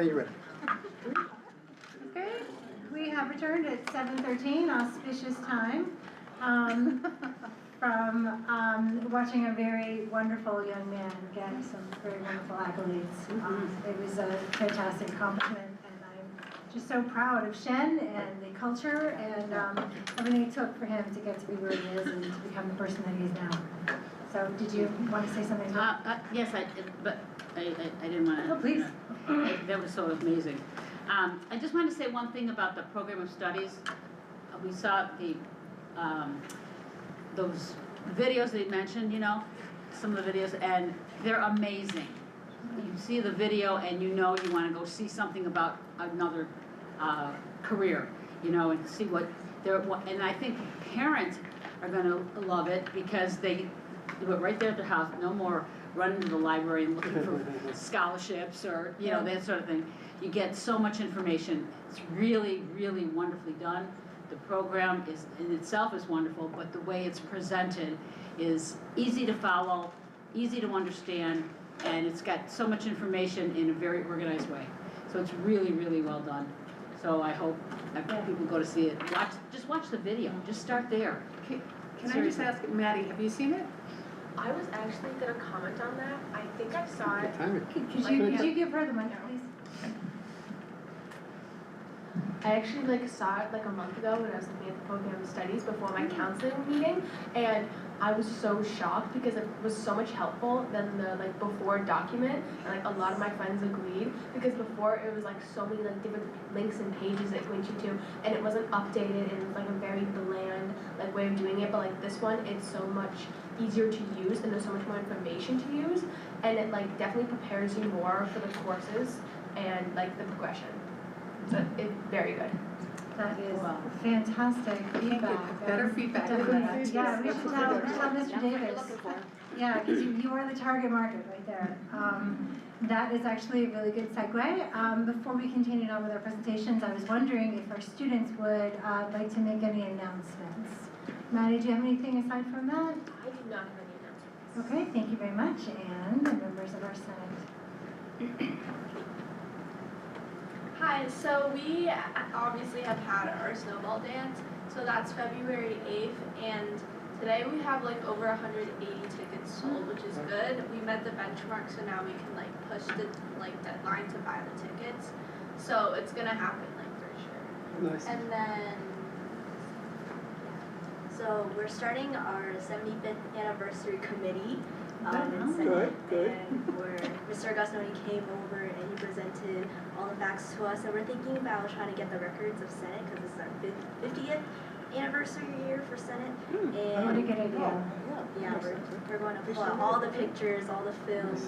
say you're ready. Okay, we have returned at 7:13, auspicious time, from watching a very wonderful young man get some very wonderful accolades. It was a fantastic accomplishment, and I'm just so proud of Shen and the culture and everything it took for him to get to be where he is and to become the person that he is now. So, did you want to say something? Yes, but I didn't want to. Oh, please. That was so amazing. I just wanted to say one thing about the program of studies. We saw the those videos they mentioned, you know, some of the videos, and they're amazing. You see the video and you know you want to go see something about another career, you know, and see what they're, and I think parents are going to love it because they do it right there at their house, no more running to the library and looking for scholarships or, you know, that sort of thing. You get so much information. It's really, really wonderfully done. The program is in itself is wonderful, but the way it's presented is easy to follow, easy to understand, and it's got so much information in a very organized way. So it's really, really well done. So I hope people go to see it. Just watch the video. Just start there. Can I just ask, Maddie, have you seen it? I was actually going to comment on that. I think I saw it. Could you give her the mic, please? I actually saw it a month ago when I was looking at the program of studies before my counseling meeting, and I was so shocked because it was so much helpful than the before document, and a lot of my friends agreed because before it was so many different links and pages that point you to, and it wasn't updated, and it was a very bland way of doing it. But this one, it's so much easier to use, and there's so much more information to use, and it definitely prepares you more for the courses and the progression. So it's very good. That is fantastic feedback. Better feedback. Yeah, we should tell Mr. Davis. Yeah, because you are the target market right there. That is actually a really good segue. Before we continue on with our presentations, I was wondering if our students would like to make any announcements. Maddie, do you have anything aside from that? I do not have any announcements. Okay, thank you very much. And the members of our Senate. Hi, so we obviously have had our snowball dance, so that's February 8th, and today we have over 180 tickets sold, which is good. We met the benchmark, so now we can push the deadline to buy the tickets. So it's gonna happen for sure. Nice. And then, so we're starting our 75th anniversary committee. In Senate, Good. And Mr. Agostoni came over and he presented all the facts to us, and we're thinking about trying to get the records of Senate because this is our 50th anniversary year for Senate. And what a good idea. Yeah, we're going to pull out all the pictures, all the films,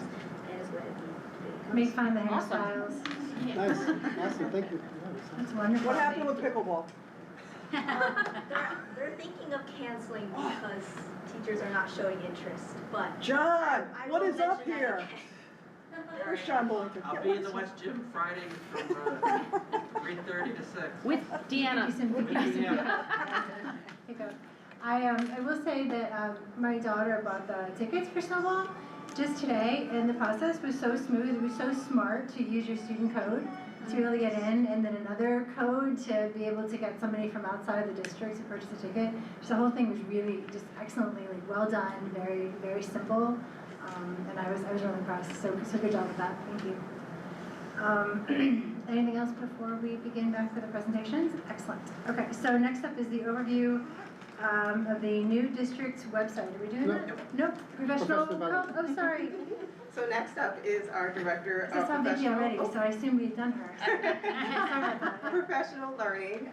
and it's going to be Make fun of the hairstyles. Nice, awesome, thank you. That's wonderful. What happened with pickleball? They're thinking of canceling because teachers are not showing interest, but John, I what will is up mention that here? again. Where's Sean Bullington? I'll be in the West Gym Friday from 3:30 to 6. With Deanna. I will say that my daughter bought the tickets for snowball just today, and the process was so smooth. It was so smart to use your student code to be able to get in, and then another code to be able to get somebody from outside of the district to purchase a ticket. So the whole thing was really just excellently well done, very, very simple, and I was really impressed. So good job with that. Thank you. Anything else before we begin back with the presentations? Excellent. Okay, so next up is the overview of the new district's website. Are we doing that? Nope. Professional. Oh, sorry. So next up is our Director of It's on video already, so I assume we've done her. Sorry about that. Professional Learning,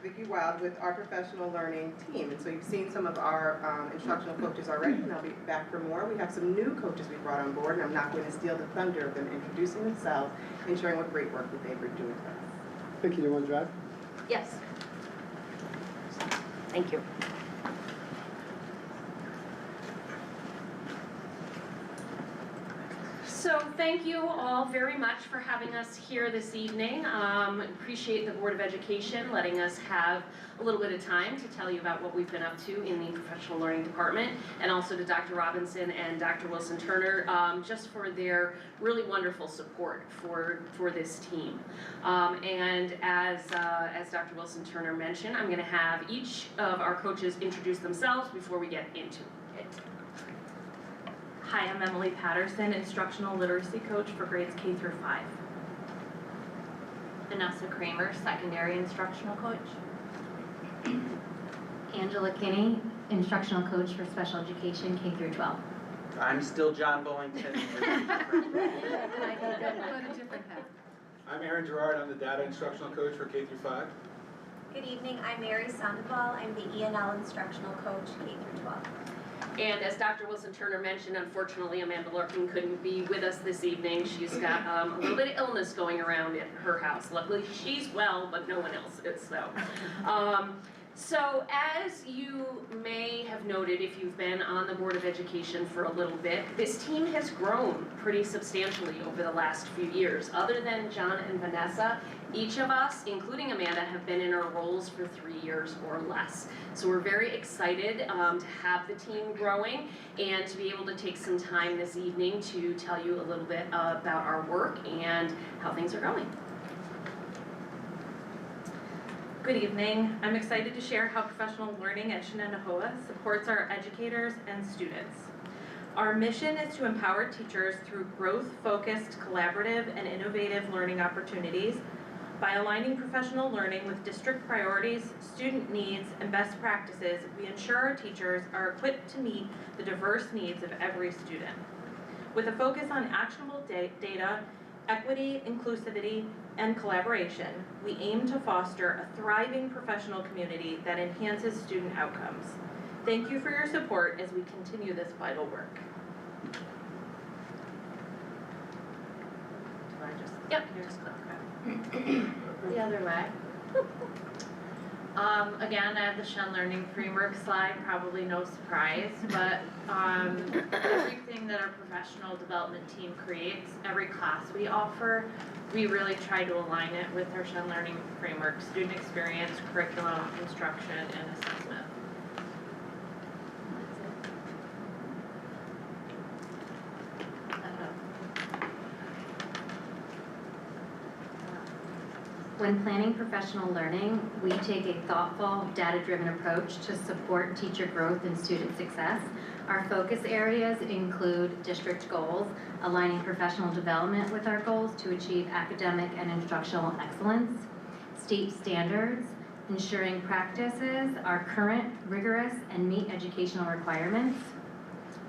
Vicki Wild with our Professional Learning team. And so you've seen some of our instructional coaches already, and I'll be back for more. We have some new coaches we brought on board, and I'm not going to steal the thunder of them introducing themselves and sharing what great work that they were doing for us. Vicki, do you want to drive? Yes. Thank you. So thank you all very much for having us here this evening. Appreciate the Board of Education letting us have a little bit of time to tell you about what we've been up to in the professional learning department, and also to Dr. Robinson and Dr. Wilson Turner just for their really wonderful support for this team. And as Dr. Wilson Turner mentioned, I'm going to have each of our coaches introduce themselves before we get into it. Hi, I'm Emily Patterson, Instructional Literacy Coach for grades K through 5. Vanessa Kramer, Secondary Instructional Coach. Angela Kinney, Instructional Coach for Special Education K through 12. I'm still John Bullington. I'm Aaron Gerard, I'm the Data Instructional Coach for K through 5. Good evening, I'm Mary Sandoval. I'm the ENL Instructional Coach K through 12. And as Dr. Wilson Turner mentioned, unfortunately Amanda Larkin couldn't be with us this evening. She's got a little bit of illness going around at her house. Luckily she's well, but no one else is, So as you may have noted if you've been on the Board of Education for a little bit, this team has grown pretty substantially over the last few years. Other than John and Vanessa, each of us, including Amanda, have been in our roles for 3 years or less. So we're very excited to have the team growing and to be able to take some time this evening to tell you a little bit about our work and how things are going. Good evening. I'm excited to share how professional learning at Shenendehowa supports our educators and students. Our mission is to empower teachers through growth-focused, collaborative, and innovative learning opportunities. By aligning professional learning with district priorities, student needs, and best practices, we ensure our teachers are equipped to meet the diverse needs of every student. With a focus on actionable data, equity, inclusivity, and collaboration, we aim to foster a thriving professional community that enhances student outcomes. Thank you for your support as we continue this vital work. Yep. The other way. Again, I have the Shen Learning Framework slide, probably no surprise, but everything that our professional development team creates, every class we offer, we really try to align it with our Shen Learning Framework, student experience, curriculum, instruction, and assessment. When planning professional learning, we take a thoughtful, data-driven approach to support teacher growth and student success. Our focus areas include district goals, aligning professional development with our goals to achieve academic and instructional excellence, state standards, ensuring practices are current, rigorous, and meet educational requirements.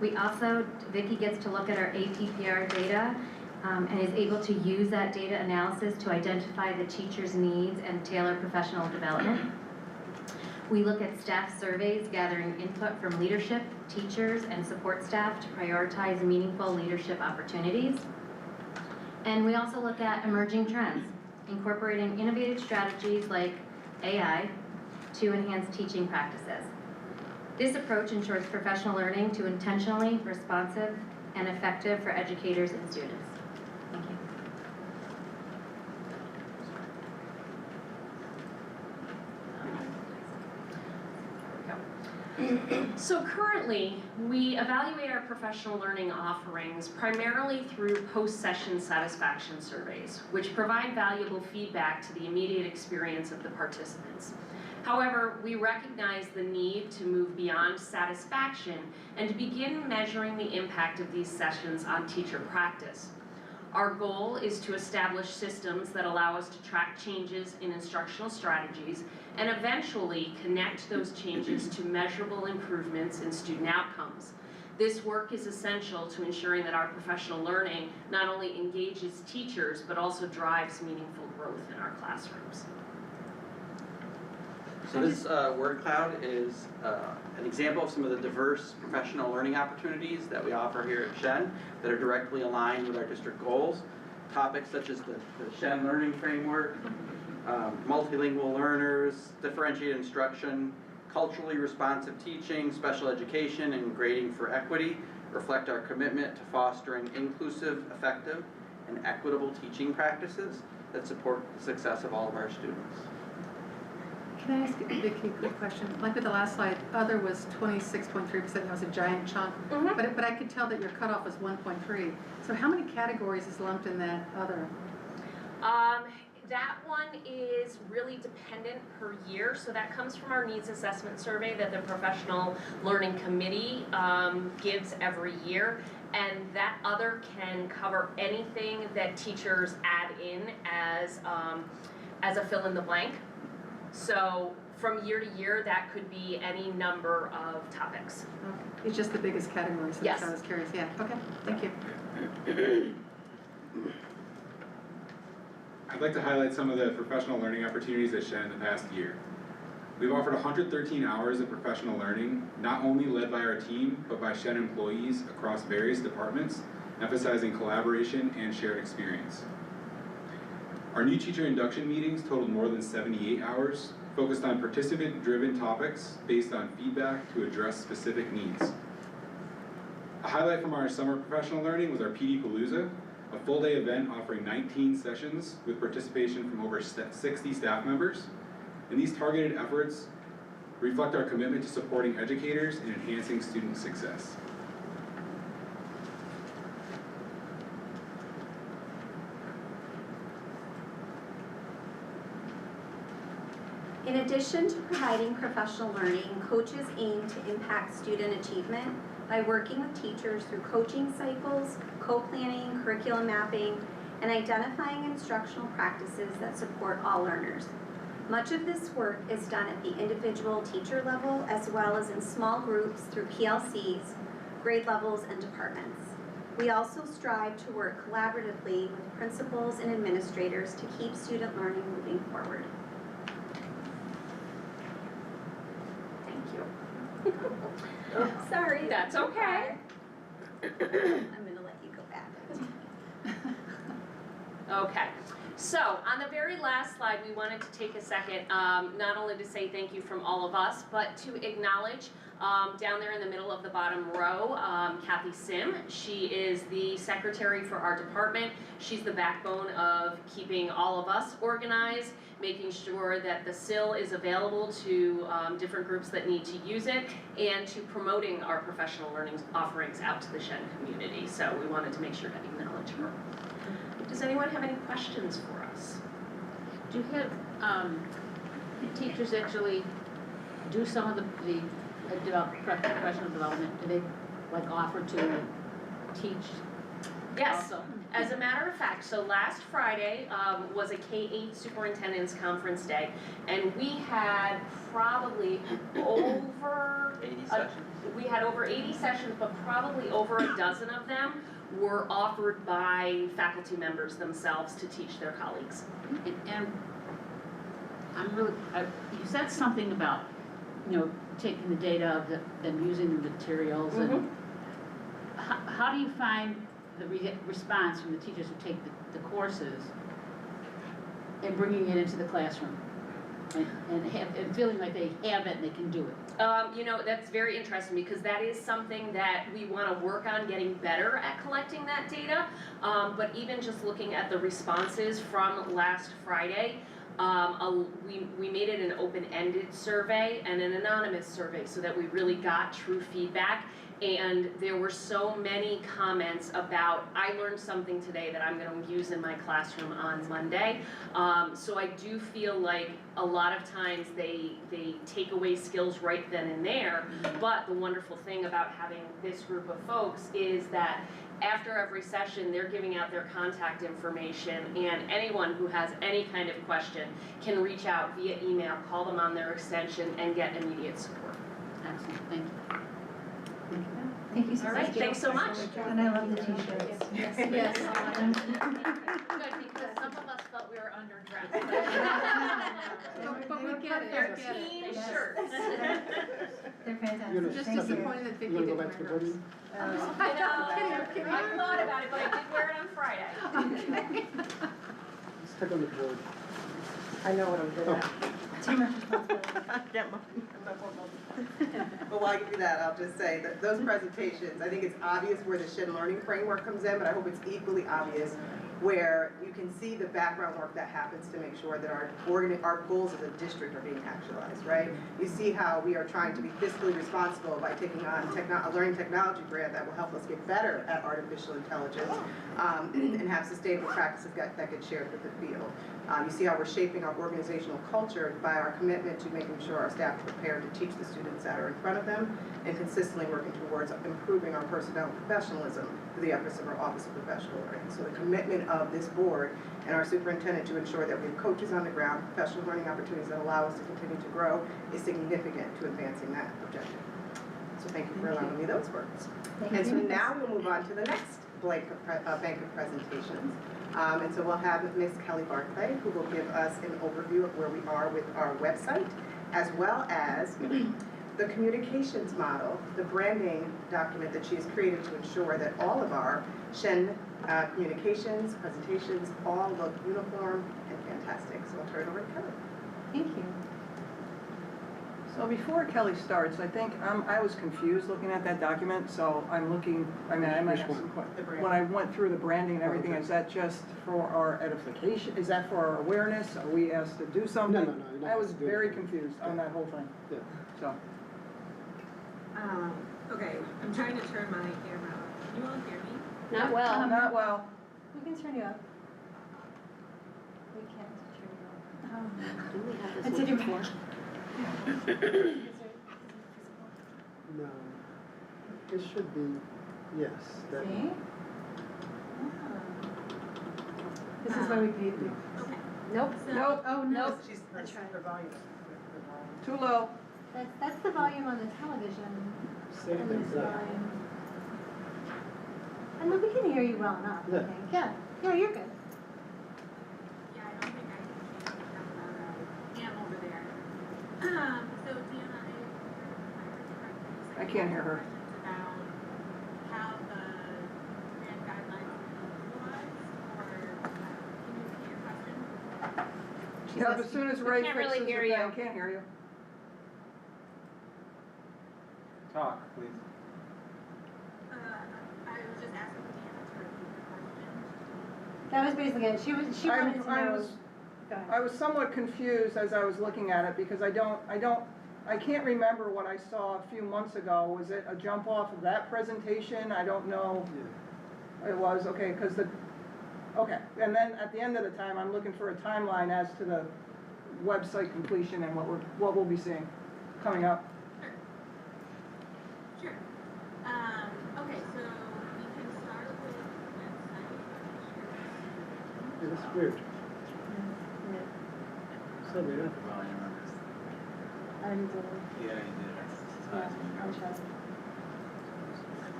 We also, Vicki gets to look at our APPR data and is able to use that data analysis to identify the teacher's needs and tailor professional development. We look at staff surveys, gathering input from leadership, teachers, and support staff to prioritize meaningful leadership opportunities. And we also look at emerging trends, incorporating innovative strategies like AI to enhance teaching practices. This approach ensures professional learning to intentionally responsive and effective for educators and students. Thank you. So currently, we evaluate our professional learning offerings primarily through post-session satisfaction surveys, which provide valuable feedback to the immediate experience of the participants. However, we recognize the need to move beyond satisfaction and to begin measuring the impact of these sessions on teacher practice. Our goal is to establish systems that allow us to track changes in instructional strategies and eventually connect those changes to measurable improvements in student outcomes. This work is essential to ensuring that our professional learning not only engages teachers, but also drives meaningful growth in our classrooms. So this word cloud is an example of some of the diverse professional learning opportunities that we offer here at Shen that are directly aligned with our district goals. Topics such as the Shen Learning Framework, multilingual learners, differentiated instruction, culturally responsive teaching, special education, and grading for equity reflect our commitment to fostering inclusive, effective, and equitable teaching practices that support the success of all of our students. Can I ask Vicki a quick question? Like with the last slide, other was 26.3%, that was a giant chunk. But I could tell that your cutoff was 1.3. So how many categories is lumped in that other? That one is really dependent per year, so that comes from our needs assessment survey that the Professional Learning Committee gives every year, and that other can cover anything that teachers add in as a fill in the blank. So from year to year, that could be any number of topics. Okay. It's just the biggest category, so Yes. that's why I was curious. Yeah, okay, thank you. I'd like to highlight some of the professional learning opportunities at Shen in the past year. We've offered 113 hours of professional learning, not only led by our team, but by Shen employees across various departments, emphasizing collaboration and shared experience. Our new teacher induction meetings totaled more than 78 hours, focused on participant-driven topics based on feedback to address specific needs. A highlight from our summer professional learning was our PD Palooza, a full-day event offering 19 sessions with participation from over 60 staff members. And these targeted efforts reflect our commitment to supporting educators and enhancing student success. In addition to providing professional learning, coaches aim to impact student achievement by working with teachers through coaching cycles, co-planning, curriculum mapping, and identifying instructional practices that support all learners. Much of this work is done at the individual teacher level as well as in small groups through PLCs, grade levels, and departments. We also strive to work collaboratively with principals and administrators to keep student learning moving forward. Sorry. That's okay. I'm gonna let you go back. Okay, so on the very last slide, we wanted to take a second, not only to say thank you from all of us, but to acknowledge down there in the middle of the bottom row, Kathy Sim. She is the secretary for our department. She's the backbone of keeping all of us organized, making sure that the SIL is available to different groups that need to use it, and to promoting our professional learning offerings out to the Shen community. So we wanted to make sure to acknowledge her. Does anyone have any questions for us? Do you have teachers actually do some of the professional development? Do they like offer to teach? Yes, Also? as a matter of fact, so last Friday was a K-8 superintendent's conference day, and we had probably over 80 sessions. We had over 80 sessions, but probably over a dozen of them were offered by faculty members themselves to teach their colleagues. And I'm really, you said something about, taking the data of them using the materials, and how do you find the response from the teachers who take the courses and bringing it into the classroom and feeling like they have it and they can do it? That's very interesting because that is something that we want to work on getting better at collecting that data. But even just looking at the responses from last Friday, we made it an open-ended survey and an anonymous survey so that we really got true feedback. And there were so many comments about, I learned something today that I'm going to use in my classroom on Monday. So I do feel like a lot of times they take away skills right then and there. But the wonderful thing about having this group of folks is that after every session, they're giving out their contact information, and anyone who has any kind of question can reach out via email, call them on their extension, and get immediate support. Excellent, thank you. Thank you so All much. right, thanks so much. And I love the t-shirts. Yes. Good, because some of us felt we were underdressed. But we get it, They're we get it. team Yes. shirts. They're fantastic. I'm just Thank you. disappointed that Vicki You wanna go didn't back to the wear podium? hers. I'm kidding. I thought about it, but I did wear it on Friday. Let's take on the board. I know what I'm good at. Too much responsibility. But while you do that, I'll just say that those presentations, I think it's obvious where the Shen Learning Framework comes in, but I hope it's equally obvious where you can see the background work that happens to make sure that our goals as a district are being actualized, right? You see how we are trying to be fiscally responsible by taking on a learning technology grant that will help us get better at artificial intelligence and have sustainable practices that get shared with the field. You see how we're shaping our organizational culture by our commitment to making sure our staff are prepared to teach the students that are in front of them and consistently working towards improving our personnel and professionalism through the efforts of our Office of Professional Learning. So the commitment of this board and our superintendent to ensure that we have coaches on the ground, professional learning opportunities that allow us to continue to grow is significant to advancing that objective. So thank you for allowing me those words. And so now we'll move on to the next bank of presentations. And so we'll have Ms. Kelly Barclay, who will give us an overview of where we are with our website, as well as the communications model, the branding document that she has created to ensure that all of our Shen communications, presentations, all look uniform and fantastic. So I'll turn it over to Kelly. Thank you. So before Kelly starts, I think I was confused looking at that document, so I'm looking, I mean, I might have some questions. When I went through the branding and everything, is that just for our edification? Is that for our awareness? Are we asked to do something? No, you're not I was asked to do very anything. confused on that whole thing. Yeah. So, Okay, I'm trying to turn my camera on. Can you all hear me? Not well. not well. We can turn you up. We can't turn you up. Didn't we have this That's one it, you're before? No, it should be, yes. That, See? This is why we paid you. Okay. Nope. So, Nope. Oh, no. That's tried. her volume. Too low. That's the volume on the television. Same And thing this there. volume. And we can hear you well enough, I Yeah. think. Yeah, you're good. yeah, I don't think I can change that am over there. So Deanna, I can't hear her. about how the grant guidelines are utilized, or can you repeat your question? Yeah, as soon as Ray can't fixes really the hear thing, you. can't hear you. Talk, please. I was just asking Deanna to repeat the question. That was basically it. She wanted to know. Go ahead. I was somewhat confused as I was looking at it because I can't remember what I saw a few months ago. Was it a jump off of that presentation? I don't know. yeah. It was, okay, okay. And then at the end of the time, I'm looking for a timeline as to the website completion and what we'll be seeing coming up. Sure. Okay, so we can start with website. Yeah, that's weird. So weird. I already did it. Yeah, you did. Yeah, I'll try.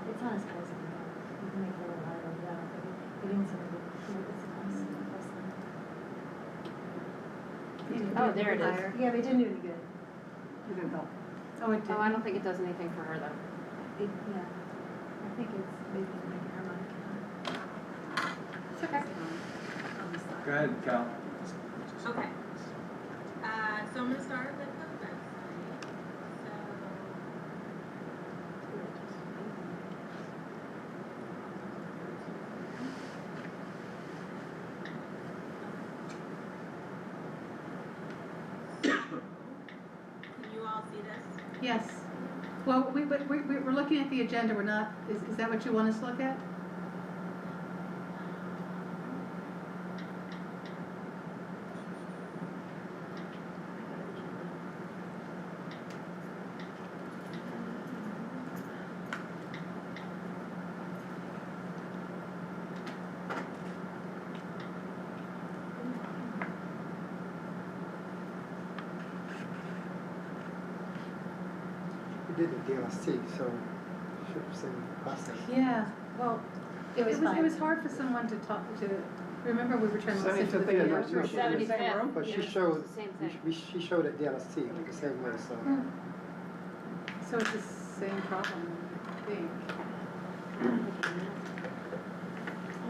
It's not as close as that. You can make it a little higher, yeah. But it needs to be, Oh, there it is. Yeah, but it didn't do any good. It didn't help. Oh, it did. Oh, I don't think it does anything for her though. Yeah. I think it's maybe making her mic. It's okay. Go ahead, Cal. Okay. So I'm gonna start with the website. Can you all see this? Yes. Well, we're looking at the agenda, we're not, is that what you want us to look at? We did the DLC, so should have same process. Yeah, well, It was fine. it was hard for someone to talk to, remember we were trying to listen to the 75th video? anniversary. She's in the same room? But she Yeah, showed, it's the same thing. she showed at DLC the same way, so. So it's the same problem, I think.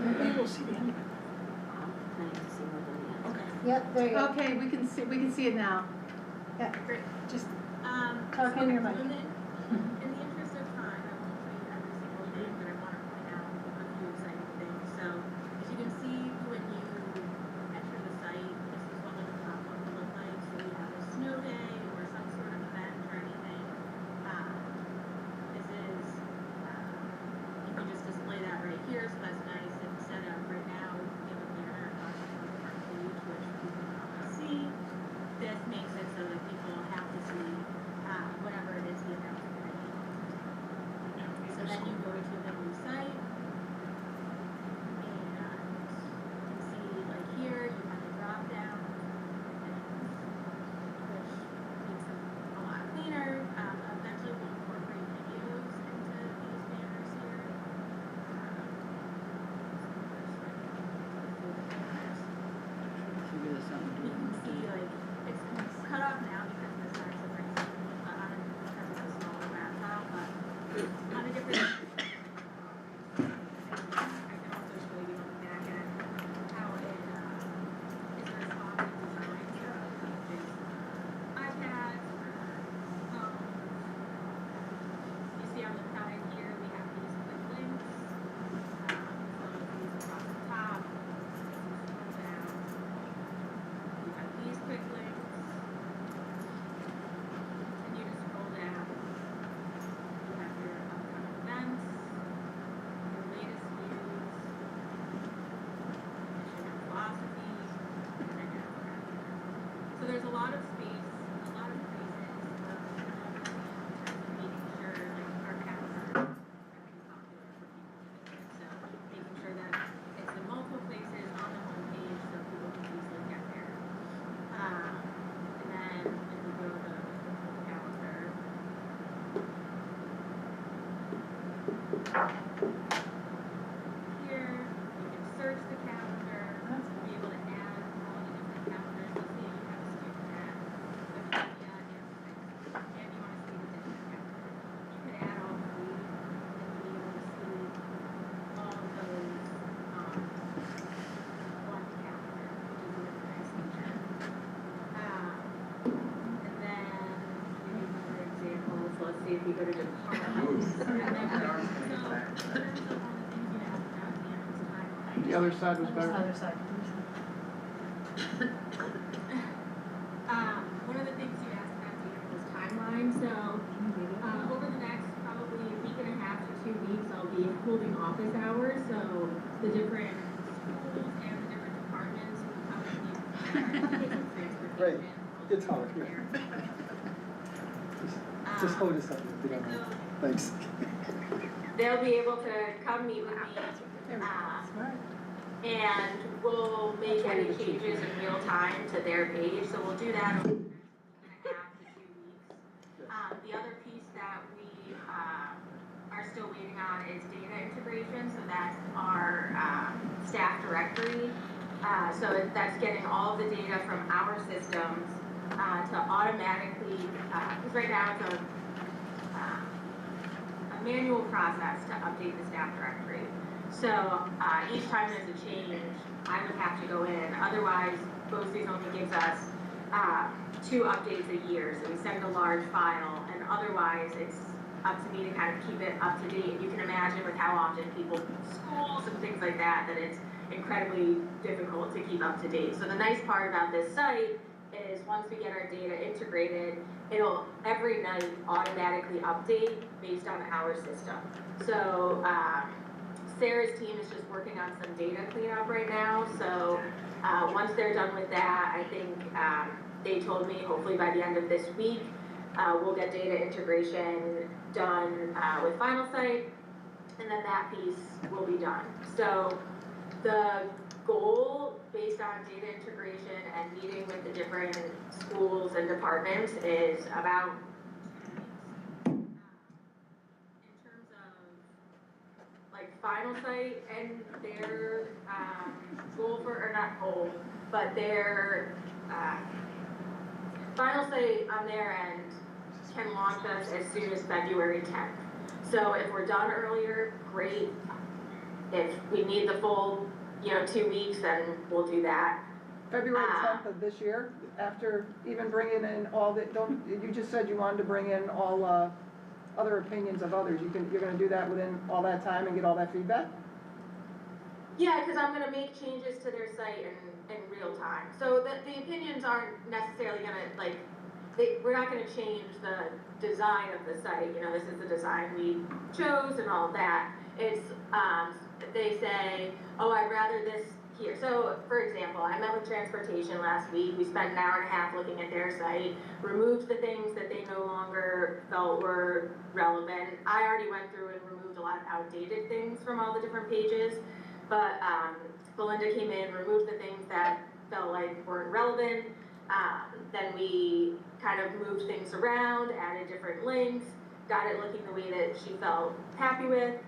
Maybe we'll see the end of it. I'm planning to see more than the end. Yep, there you go. Okay, we can see it now. Yeah, Great. just Talk in your mic. In the interest of time, I won't read every single thing, but I want to point out a few exciting things. So, as you can see, when you enter the site, this is what the platform will look like. So we have a snow day or some sort of event or anything. This is, you can just display that right here, so that's nice and set up right now. We have a banner across the front of our page, which people can always see. This makes it so that people have to see whatever it is the announcement that you want. So then you go to the new site, and you can see like here you have the drop down, which makes them a lot cleaner. Eventually we'll incorporate videos into these banners here. You can see like it's cut off now because the size of it because it's a smaller laptop, but on a different I can also show you on the back end how it is a responsive design. So there's iPads or phones. You see on the front end here we have these quick links. So these across the top, scroll down. You have these quick links. Continue to scroll down. You have your upcoming events, your latest news, mission and philosophy, and then your program. So there's a lot of space, a lot of places in terms of making sure like our calendar are popular for people to visit. So making sure that it's in multiple places on the homepage so people can easily get there. And then if you go to the calendar, here you can search the calendar, be able to add all the different calendars. So say you have a student at Wikipedia and you want to see the district calendar. You can add all three and be able to see all of those one calendar, which is a really nice feature. And then maybe another example, so let's see if you go to departments. The other side was better. Other side. One of the things you asked about was timeline. So over the next probably week and a half to 2 weeks, I'll be holding office hours. So the different schools and the different departments will come and meet transportation. Great. Good talk. Just hold this up if you don't mind. Thanks. They'll be able to come meet with me, and we'll make any changes in real time to their page. So we'll do that over the next week and a half to 2 weeks. The other piece that we are still waiting on is data integration. So that's our staff directory. So that's getting all of the data from our systems to automatically, because right now it's a manual process to update the staff directory. So each time there's a change, I would have to go in. Otherwise, BOCES only gives us 2 updates a year. So we send a large file, and otherwise it's up to me to kind of keep it up to date. You can imagine with how often people schools and things like that, that it's incredibly difficult to keep up to date. So the nice part about this site is once we get our data integrated, it'll every night automatically update based on our system. So Sarah's team is just working on some data cleanup right now. So once they're done with that, I think they told me hopefully by the end of this week, we'll get data integration done with Finalsite, and then that piece will be done. So the goal based on data integration and meeting with the different schools and departments is about 10 weeks. In terms of like Finalsite and their goal for, or not goal, but their Finalsite on their end can launch us as soon as February 10th. So if we're done earlier, great. If we need the full 2 weeks, then we'll do that. February 10th of this year? after even bringing in all the, you just said you wanted to bring in all, other opinions of others, you're gonna do that within all that time and get all that feedback? Yeah, because I'm gonna make changes to their site in real time. So the opinions aren't necessarily gonna, we're not gonna change the design of the site, this is the design we chose and all of that. It's, they say, oh, I'd rather this here. So, for example, I met with transportation last week, we spent an hour and a half looking at their site, removed the things that they no longer felt were relevant. I already went through and removed a lot of outdated things from all the different pages, but Belinda came in, removed the things that felt like weren't relevant. Then we kind of moved things around, added different links, got it looking the way that she felt happy with.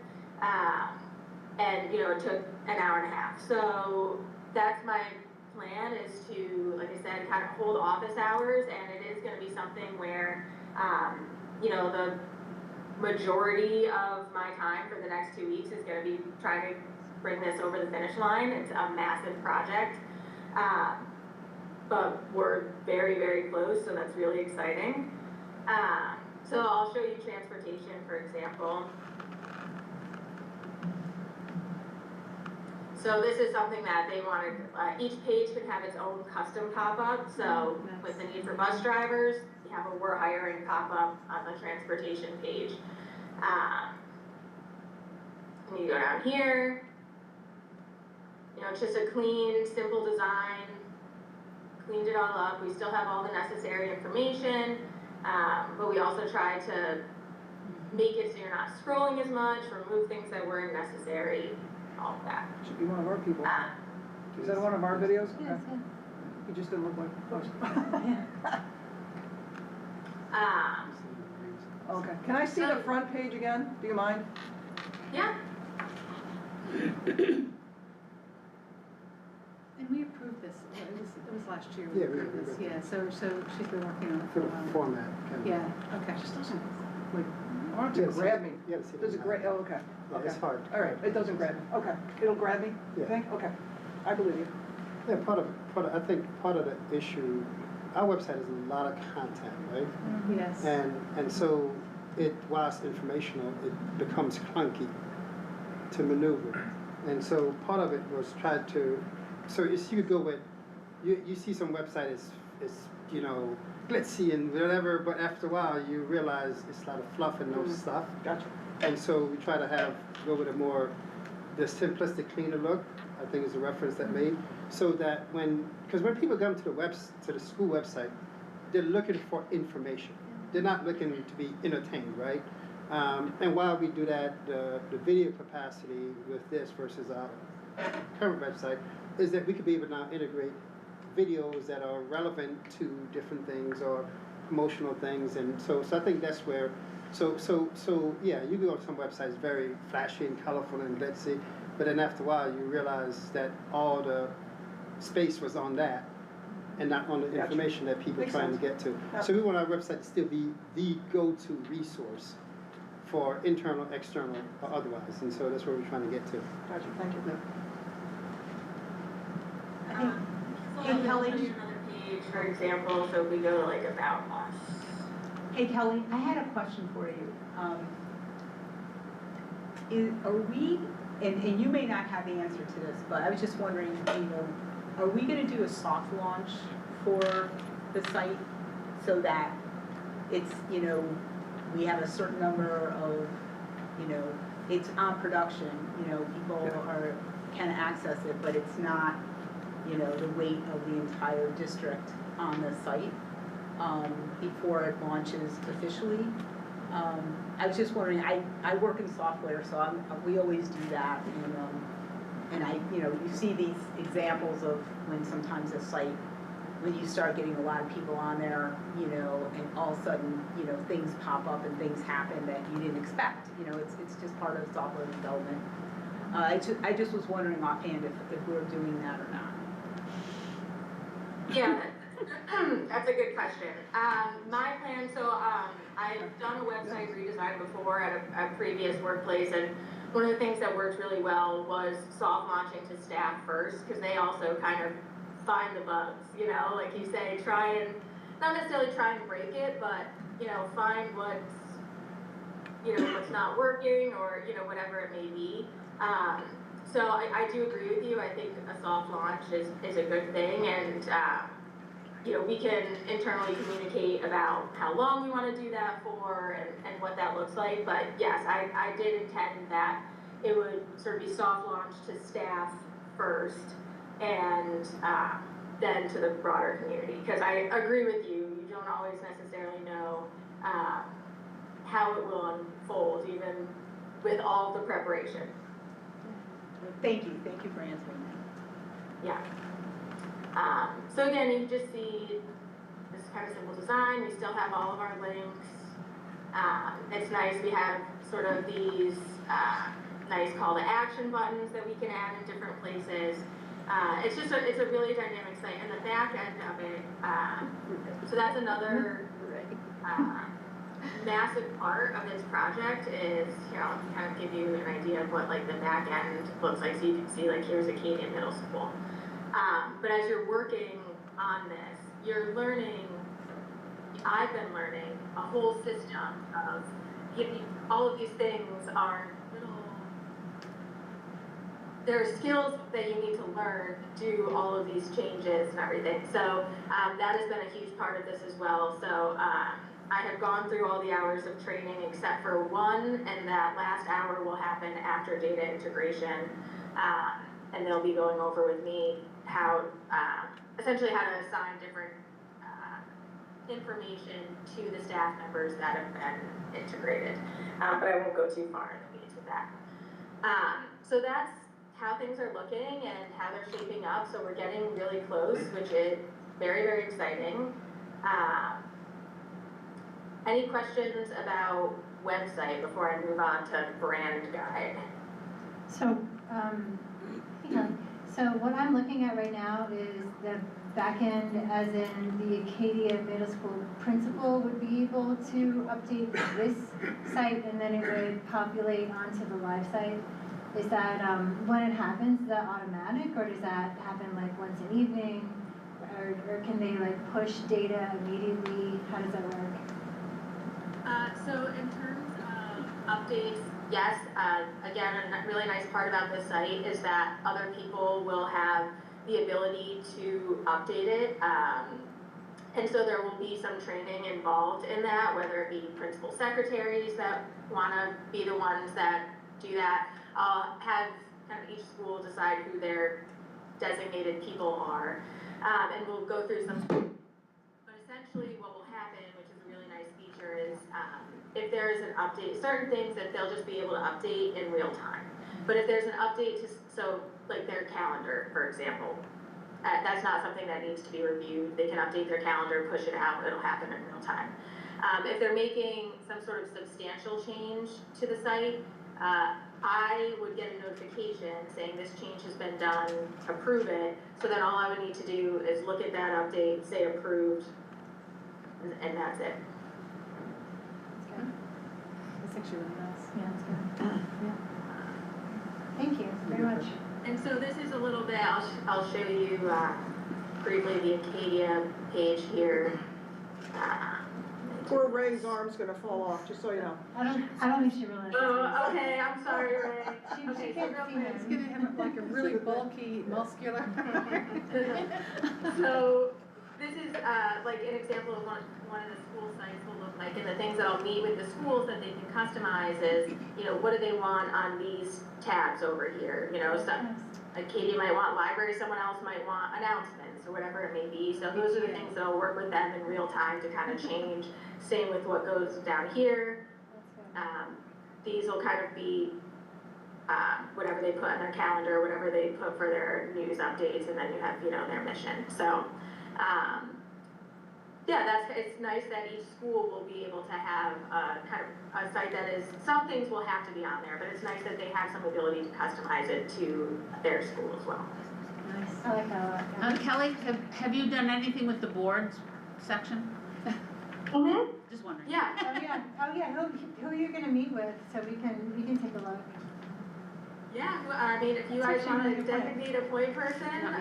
And it took an hour and a half. So that's my plan, is to, like I said, kind of hold office hours, and it is gonna be something where, the majority of my time for the next 2 weeks is gonna be trying to bring this over the finish line. It's a massive project. But we're very, very close, so that's really exciting. So I'll show you transportation, for example. So this is something that they wanted, each page can have its own custom pop-up. So with the need for bus drivers, you have a we're hiring pop-up on the transportation page. And you go down here, it's just a clean, simple design. Cleaned it all up. We still have all the necessary information, but we also try to make it so you're not scrolling as much, remove things that weren't necessary, all of that. Should be one of our people. Is that one of our videos? Yes, yeah. He just didn't look like us. Okay, can I see the front page again? Do you mind? Yeah. And we approved this, it was last year. Yeah, we approved this. did. Yeah, so she's been working on it For for a the while. format. kind of. Yeah, okay. It just doesn't, like, I want it Yeah, to see- grab me. yeah, see Does it the grab, oh, okay. Yeah, it's Okay. hard. All right, it doesn't grab me, okay. It'll grab me, you Yeah. think? Okay, I believe you. Yeah, I think part of the issue, our website is a lot of content, right? Yes. And so whilst informational, it becomes clunky to maneuver. And so part of it was tried to, so you could go with, you see some website is glitzy and whatever, but after a while you realize it's a lot of fluff and no stuff. Gotcha. And so we try to go with the simplistic, cleaner look, I think is the reference that made, so that because when people come to the school website, they're looking for information. They're not looking to be entertained, right? And while we do that, the video capacity with this versus our current website is that we could be able to now integrate videos that are relevant to different things or promotional things, and so I think that's where, yeah, you go on some websites very flashy and colorful and glitzy, but then after a while you realize that all the space was on that and not on the information that people are trying to get to. So we want our website to still be the go-to resource for internal, external, or otherwise, and so that's where we're trying to get to. Gotcha, thank you. Hey, Kelly. Another page, for example, so if we go to About Us. Hey Kelly, I had a question for you. Are we, and you may not have the answer to this, but I was just wondering, are we gonna do a soft launch for the site so that it's, we have a certain number of, it's on production, people can access it, but it's not, the weight of the entire district on the site before it launches officially. I was just wondering, I work in software, so we always do that, and you see these examples of when sometimes a site, when you start getting a lot of people on there, and all of a sudden, things pop up and things happen that you didn't expect. It's just part of software development. I just was wondering offhand if we're doing that or not. Yeah, that's a good question. My plan, I've done a website redesign before at a previous workplace, and one of the things that worked really well was soft launching to staff first, because they also kind of find the bugs, you know, like you say, try and, not necessarily try and break it, but, you know, find what's not working, or, you know, whatever it may be. So I do agree with you. I think a soft launch is a good thing, and, you know, we can internally communicate about how long we want to do that for and what that looks like. But yes, I did intend that it would sort of be soft launch to staff first, and then to the broader community. Because I agree with you, you don't always necessarily know how it will unfold, even with all the preparation. Thank you for answering that. Yeah. So again, you can just see this kind of simple design. We still have all of our links. It's nice, we have sort of these nice call to action buttons that we can add in different places. It's a really dynamic site, and the back end of it, so that's another massive part of this project is, here, I'll kind of give you an idea of what like the back end looks like, so you can see like here's Acadian Middle School. But as you're working on this, you're learning, I've been learning a whole system of, all of these things are there are skills that you need to learn to do all of these changes and everything. So that has been a huge part of this as well. So I have gone through all the hours of training except for one, and that last hour will happen after data integration. And they'll be going over with me how, essentially how to assign different information to the staff members that have been integrated. But I won't go too far in the weeds with that. So that's how things are looking and how they're shaping up. So we're getting really close, which is very, very exciting. Any questions about website before I move on to brand guide? So, so what I'm looking at right now is the back end, as in the Acadia Middle School principal would be able to update this site, and then it would populate onto the live site. Is that, when it happens, is that automatic, or does that happen like once an evening? Or can they like push data immediately? How does that work? So in terms of updates, yes, again, a really nice part about this site is that other people will have the ability to update it. And so there will be some training involved in that, whether it be principal secretaries that want to be the ones that do that. I'll have kind of each school decide who their designated people are, and we'll go through some. But essentially what will happen, which is a really nice feature, is if there is an update, certain things that they'll just be able to update in real time. But if there's an update to, so like their calendar, for example, that's not something that needs to be reviewed. They can update their calendar, push it out, it'll happen in real time. If they're making some sort of substantial change to the site, I would get a notification saying this change has been done, approve it. So then all I would need to do is look at that update, say approved, and that's it. That's good. That's actually really nice. Yeah, that's good. Yeah. Thank you very much. And so this is a little bit, I'll show you briefly the Acadia page here. Poor Ray's arm's gonna fall off, just so you know. I don't think she realized. Oh, okay, I'm sorry, Ray. She can't see It's gonna have like a really bulky, muscular. So this is like an example of what one of the school sites will look like, and the things that I'll meet with the schools that they can customize is, you know, what do they want on these tabs over here? You know, stuff. Like Katie might want library, someone else might want announcements or whatever it may be. So those are the things that I'll work with them in real time to kind of change. Same with what goes down here. These will kind of be whatever they put on their calendar, whatever they put for their news updates, and then you have, you know, their mission. So yeah, it's nice that each school will be able to have kind of a site that is, some things will have to be on there, but it's nice that they have some ability to customize it to their school as well. Nice. I like that a lot. Kelly, have you done anything with the boards section? Mm-hmm. Just wondering. Yeah. Oh yeah. Who are you gonna meet with so we can take a look? Yeah. I mean, if you guys Actually, wanna really good point. designate a point person,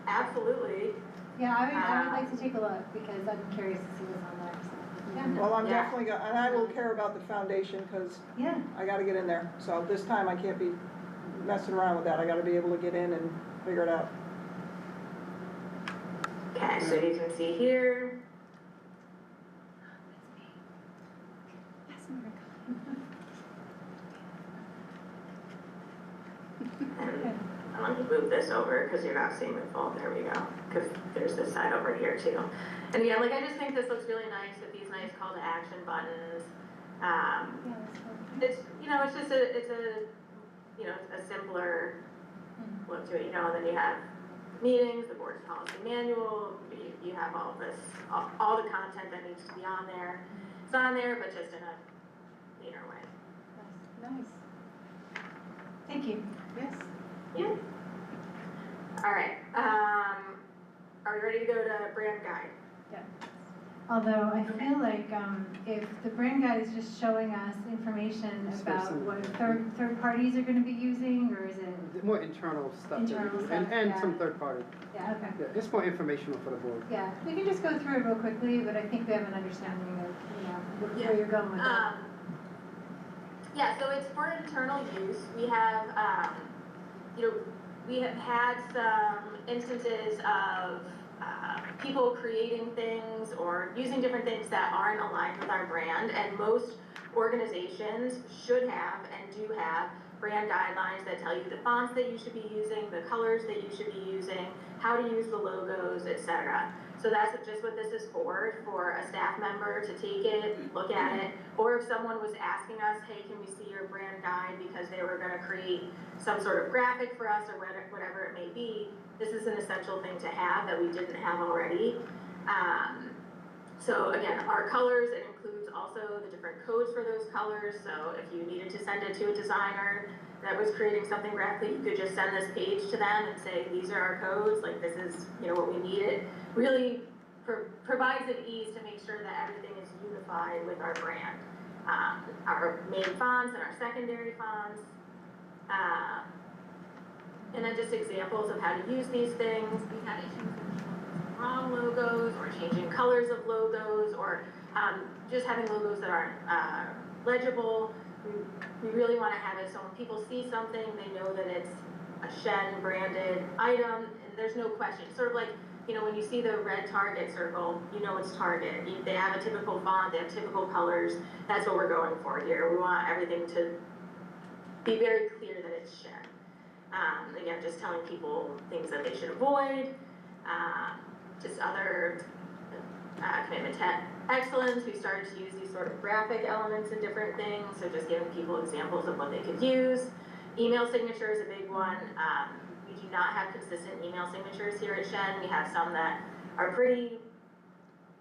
absolutely. Yeah, I would like to take a look, because I'm curious to see what's on there, so, yeah. Well, I'm Yeah. definitely, and I will care about the foundation, because Yeah, I gotta get in there. So this time I can't be messing around with that. I gotta be able to get in and figure it out. Okay, so you can see here, and I'm gonna move this over because you're not seeing the full, there we go, because there's this side over here too. And again, like I just think this looks really nice with these nice call to action buttons. yeah, that's cool. It's, you know, it's just you know, a simpler look to it, you know, and then you have meetings, the board's policy manual, you have all this, all the content that needs to be on there. It's on there, but just in a cleaner way. Nice. Thank you. Yes. Yeah. All right, are we ready to go to brand guide? Yeah. Although I feel like if the brand guide is just showing us information about what third parties are going to be using, or is it? More internal stuff. Internal stuff, And yeah. some third party. Yeah, okay. Yeah, it's more informational for the board. Yeah, we can just go through it real quickly, but I think we have an understanding of, you know, where you're going with it. Yeah, so it's for internal use. We have, you know, we have had some instances of people creating things or using different things that aren't aligned with our brand, and most organizations should have and do have brand guidelines that tell you the fonts that you should be using, the colors that you should be using, how to use the logos, etc. So that's just what this is for a staff member to take it, look at it, or if someone was asking us, hey, can we see your brand guide, because they were gonna create some sort of graphic for us or whatever it may be, this is an essential thing to have that we didn't have already. So again, our colors, it includes also the different codes for those colors, so if you needed to send it to a designer that was creating something graphically, you could just send this page to them and say, these are our codes, like this is, you know, what we needed. Really provides an ease to make sure that everything is unified with our brand. Our main fonts and our secondary fonts. And then just examples of how to use these things. We've had issues with wrong logos, or changing colors of logos, or just having logos that aren't legible. We really want to have it so when people see something, they know that it's a Shen branded item, and there's no question. Sort of like, you know, when you see the red Target circle, you know it's Target. They have a typical font, they have typical colors. That's what we're going for here. We want everything to be very clear that it's Shen. Again, just telling people things that they should avoid. Just other commitment to excellence. We started to use these sort of graphic elements in different things, so just giving people examples of what they could use. Email signature is a big one. We do not have consistent email signatures here at Shen. We have some that are pretty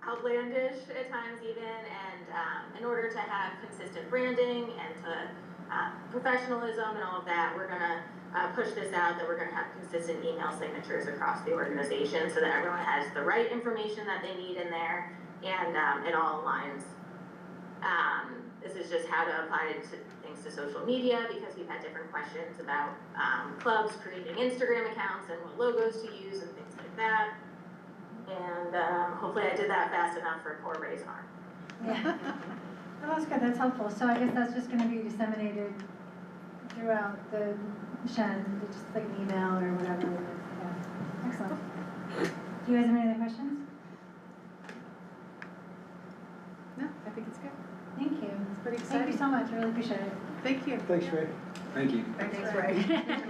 outlandish at times even, and in order to have consistent branding and to professionalism and all of that, we're gonna push this out, that we're gonna have consistent email signatures across the organization so that everyone has the right information that they need in there, and it all aligns. This is just how to apply things to social media, because we've had different questions about clubs creating Instagram accounts and what logos to use and things like that. And hopefully I did that fast enough for poor Ray's arm. Yeah. Well, that's good, that's helpful. So I guess that's just gonna be disseminated throughout the Shen, just like an email or whatever. Yeah, excellent. Do you guys have any other questions? No, I think it's good. Thank you. It's pretty Thank you exciting. so much, I really appreciate it. Thank you. Thanks, Ray. Thank you. Thanks, Ray.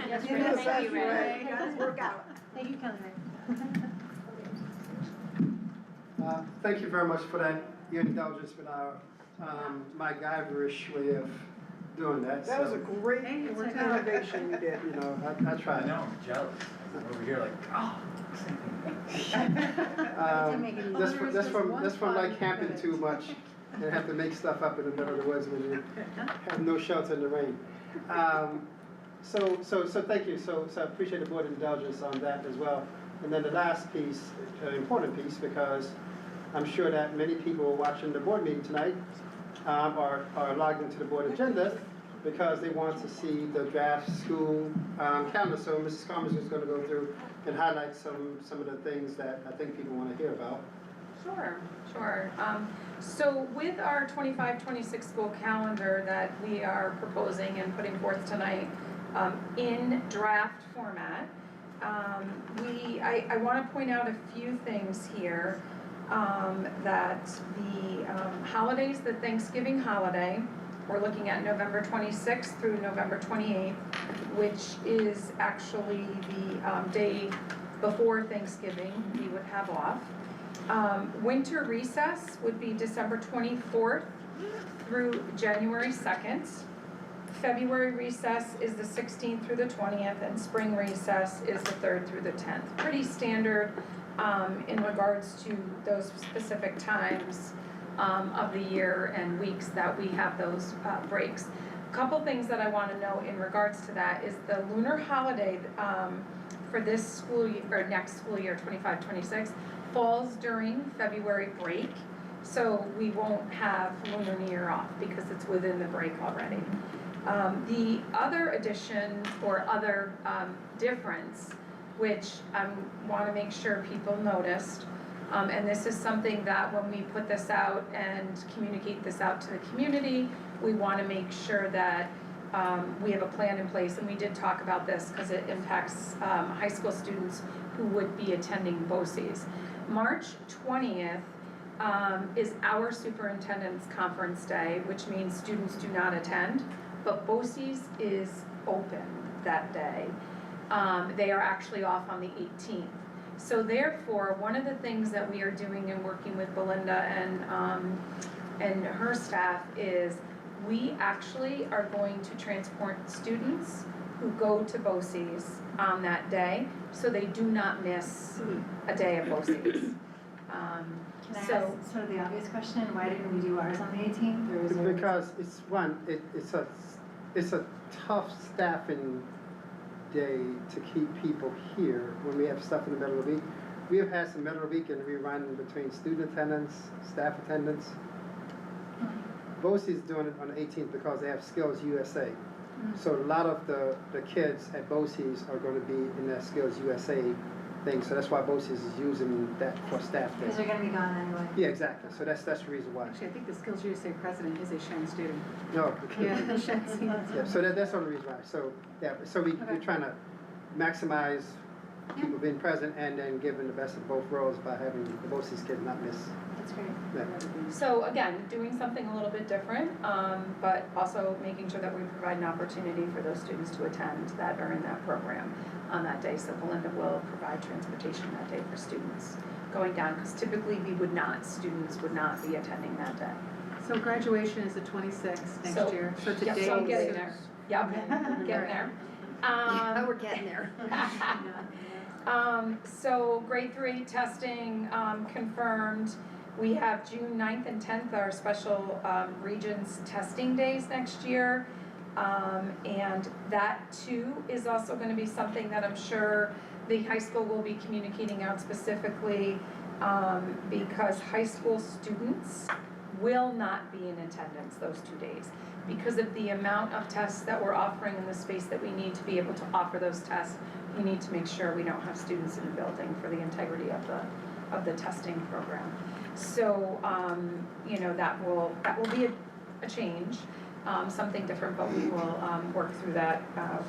Yes, You Ray. do the Thank best, you, Ray. Got his work out. Thank you, Kelly Ray. Thank you very much for that, your indulgence with our MacGyverish way of doing that. That was a So, great innovation you did. you know, I tried. I know, I'm jealous. I'm over here like, oh. This from like camping too much and have to make stuff up in the middle of the woods when you have no shelter in the rain. So thank you. So I appreciate the board indulgence on that as well. And then the last piece, an important piece, because I'm sure that many people watching the board meeting tonight are logged into the board agenda because they want to see the draft school calendar. So Mrs. Carmen's just gonna go through and highlight some of the things that I think people wanna hear about. Sure. So with our 25-26 school calendar that we are proposing and putting forth tonight in draft format, I want to point out a few things here, that the holidays, the Thanksgiving holiday, we're looking at November 26th through November 28th, which is actually the day before Thanksgiving we would have off. Winter recess would be December 24th through January 2nd. February recess is the 16th through the 20th, and spring recess is the 3rd through the 10th. Pretty standard in regards to those specific times of the year and weeks that we have those breaks. A couple things that I want to know in regards to that is the lunar holiday for this school year, or next school year, 25-26, falls during February break, so we won't have Lunar New Year off because it's within the break already. The other addition or other difference, which I want to make sure people noticed, and this is something that when we put this out and communicate this out to the community, we want to make sure that we have a plan in place, and we did talk about this because it impacts high school students who would be attending BOCES. March 20th is our superintendent's conference day, which means students do not attend, but BOCES is open that day. They are actually off on the 18th. So therefore, one of the things that we are doing and working with Belinda and her staff is we actually are going to transport students who go to BOCES on that day, so they do not miss a day of BOCES. Can I ask sort of the obvious question, why didn't we do ours on the 18th? Or is there Because it's a tough staffing day to keep people here when we have stuff in the middle of the week. We have had some middle of the week and we run between student attendance, staff attendance. BOCES is doing it on the 18th because they have Skills USA. So a lot of the kids at BOCES are going to be in that Skills USA thing, so that's why BOCES is using that for staff day. Because they're going to be gone anyway. Yeah, exactly, so that's the reason why. Actually, I think the Skills USA president is a Shen student. No. Yeah, the Shen student. Yeah, so that's the only reason why. So, yeah, so we're trying to maximize people being present and then giving the best of both worlds by having the BOCES kids not miss. That's great. Yeah. So again, doing something a little bit different, but also making sure that we provide an opportunity for those students to attend that are in that program on that day. So Belinda will provide transportation that day for students going down, because typically students would not be attending that day. So graduation is the 26th next year, so it's a day. So I'm getting there. Yep, getting there. We're getting there. So grade 3 testing confirmed. We have June 9th and 10th, our special regions testing days next year. And that too is also going to be something that I'm sure the high school will be communicating out specifically, because high school students will not be in attendance those 2 days because of the amount of tests that we're offering in the space that we need to be able to offer those tests. We need to make sure we don't have students in the building for the integrity of the testing program. So, that will be a change, something different, but we will work through that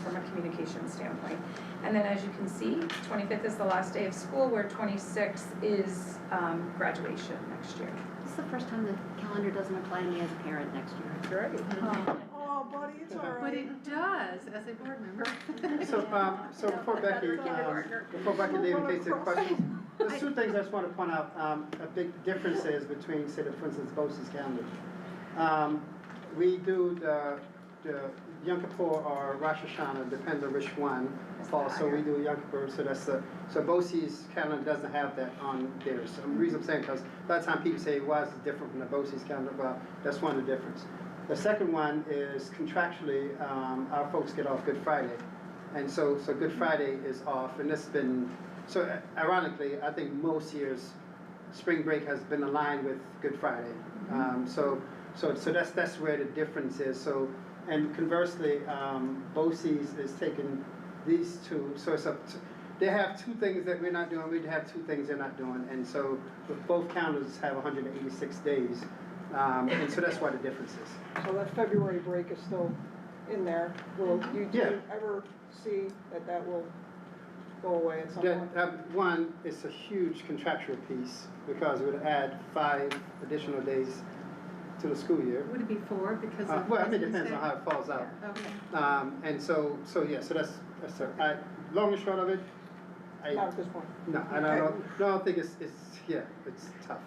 from a communication standpoint. And then as you can see, 25th is the last day of school, where 26th is graduation next year. This is the first time the calendar doesn't apply to me as a parent next year. Right. Oh, buddy, it's all right. But it does, as a board member. So before Becky leaves, in case there are questions, there's two things I just want to point out. A big difference is between, say, for instance, BOCES calendar. We do the Yom Kippur or Rosh Hashanah, depends on which one falls. So we do Yom Kippur, so BOCES calendar doesn't have that on there. So the reason I'm saying, because a lot of times people say, why is it different from the BOCES calendar? Well, that's one of the differences. The second one is contractually, our folks get off Good Friday. And so Good Friday is off, and it's been, so ironically, I think most years, spring break has been aligned with Good Friday. So that's where the difference is. So, And conversely, BOCES is taking these two, so it's up to, they have two things that we're not doing, we have two things they're not doing, and so with both calendars have 186 days, and so that's why the difference is. So that February break is still in there. Will you Yeah. ever see that will go away at some point? One, it's a huge contractual piece, because it would add 5 additional days to the school year. Would it be 4 because of? Well, I mean, it President's depends on Day? how it falls out. Okay. And so long and short of it, Not at this point. no, I don't think it's tough.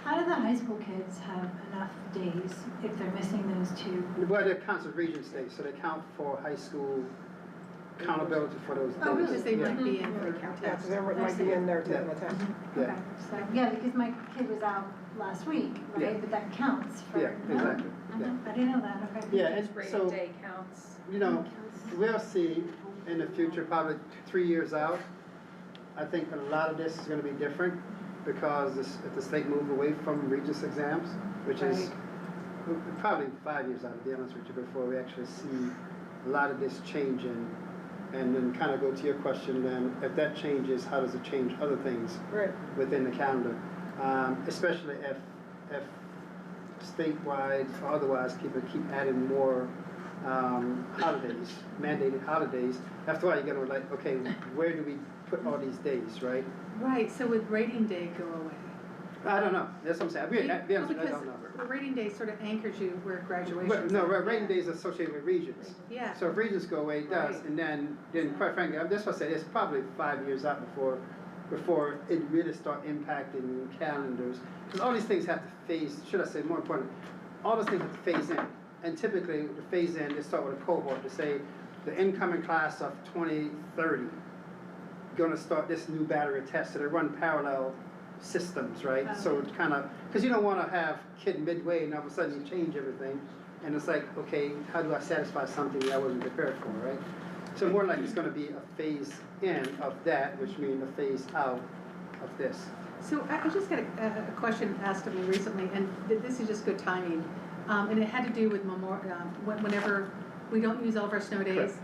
How do the high school kids have enough days if they're missing those 2? Well, it counts as region states, so they count for high school accountability for those days. Oh, really? Because they Yeah. might be in for a Yeah, test. so they might be in there taking the test. Yeah. Okay, so, yeah, because my kid was out last week, Yeah. right, but that counts for. Yeah, exactly, yeah. I didn't know that, okay. Yeah, and Rating so, day counts. you know, we'll see in the future, probably 3 years out, I think a lot of this is gonna be different, because if the state move away from Regents exams, which is probably 5 years out, to be honest with you, before we actually see a lot of this changing. And then kind of go to your question then, if that changes, how does it change other things within the calendar? Especially if statewide or otherwise people keep adding more holidays, mandated holidays. After a while, you're gonna like, okay, where do we put all these days, right? Right, so would rating day go away? I don't know, that's what I'm saying, be honest with you, I Because don't know. the rating day sort of anchors you where graduation But, is. no, rating days are associated with regions. Yeah. So if regions go away, it does, Right. and then quite frankly, that's what I say, it's probably 5 years out before it really start impacting calendars. Because all these things have to phase, should I say, more important, all those things have to phase in. And typically, the phase in, they start with a cohort to say, the incoming class of 2030 gonna start this new battery of tests, so they run parallel systems, right? So it's kind of, because you don't want to have kid midway and all of a sudden you change everything, and it's like, okay, how do I satisfy something I wasn't prepared for, right? So more like it's going to be a phase in of that, which means a phase out of this. So I just got a question asked of me recently, and this is just good timing, and it had to do with whenever we don't use all of our snow days.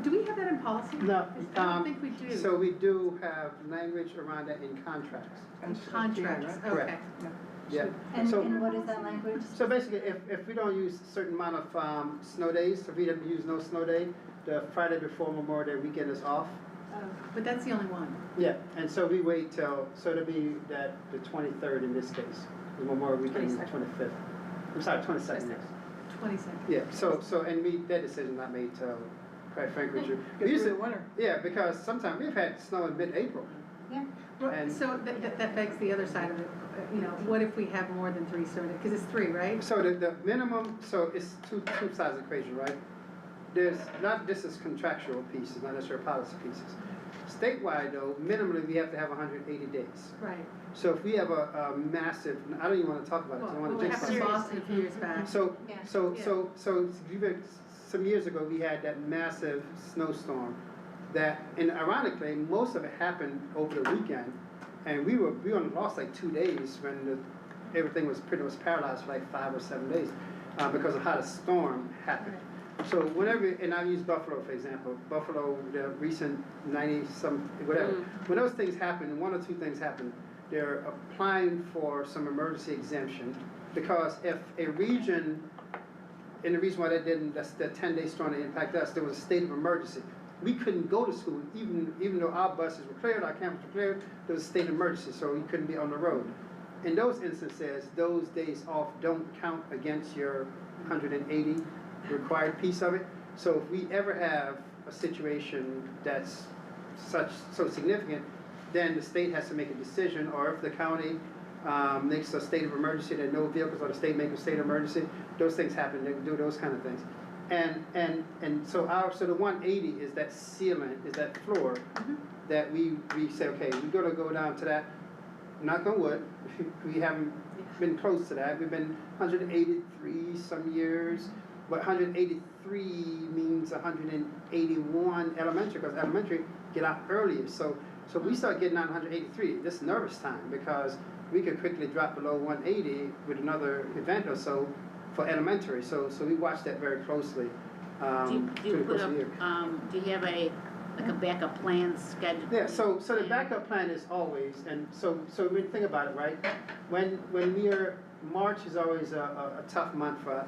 Do we have that in policy? No, I don't think we do. So we do have language around that in contracts. Contracts, okay. Correct. Yeah. And So- what is that language? So basically, if we don't use a certain amount of snow days, if we didn't use no snow day, the Friday before Memorial Day weekend is off. But that's the only one. Yeah, and so we wait till, so it'll be that the 23rd in this case, the Memorial Weekend is the 25th. I'm sorry, 22nd, yes. 22nd. Yeah, so, and that decision not made till, quite frankly, we Get used through to, the winter. yeah, because sometimes we've had snow in mid-April. Yeah. And- So that begs the other side of it, what if we have more than 3 snow days? Because it's 3, right? So the minimum, so it's two sides of the equation, right? There's not, this is contractual pieces, not necessarily policy pieces. Statewide though, minimally we have to have 180 days. Right. So if we have a massive, I don't even want to talk about it, 'cause I Well, want what to jinx happened in myself. Boston a few years back. Some years ago, we had that massive snowstorm that, and ironically, most of it happened over the weekend. And we only lost like 2 days when everything was pretty much paralyzed for like 5 or 7 days because of how the storm happened. So whenever, and I use Buffalo for example, Buffalo, the recent 90-some, whatever. When those things happen, 1 or 2 things happen. They're applying for some emergency exemption because if a region, and the reason why that didn't, that's the 10-day storm that impacted us, there was a state of emergency. We couldn't go to school, even though our buses were cleared, our campus were cleared, there was a state of emergency, so we couldn't be on the road. In those instances, those days off don't count against your 180 required piece of it. So if we ever have a situation that's so significant, then the state has to make a decision, or if the county makes a state of emergency, that no vehicles, or the state makes a state of emergency, those things happen, they do those kind of things. And so the 180 is that ceiling, is that floor that we say, okay, we're gonna go down to that, knock on wood, we haven't been close to that, we've been 183 some years, but 183 means 181 elementary, because elementary get out earlier, so we start getting out 183, this nervous time, because we could quickly drop below 180 with another event or so, for elementary, so we watch that very closely, Do through you the put course of the year. do you have a backup plan schedule? Yeah, so the backup plan is always, and so when you think about it, right? When March is always a tough month for us,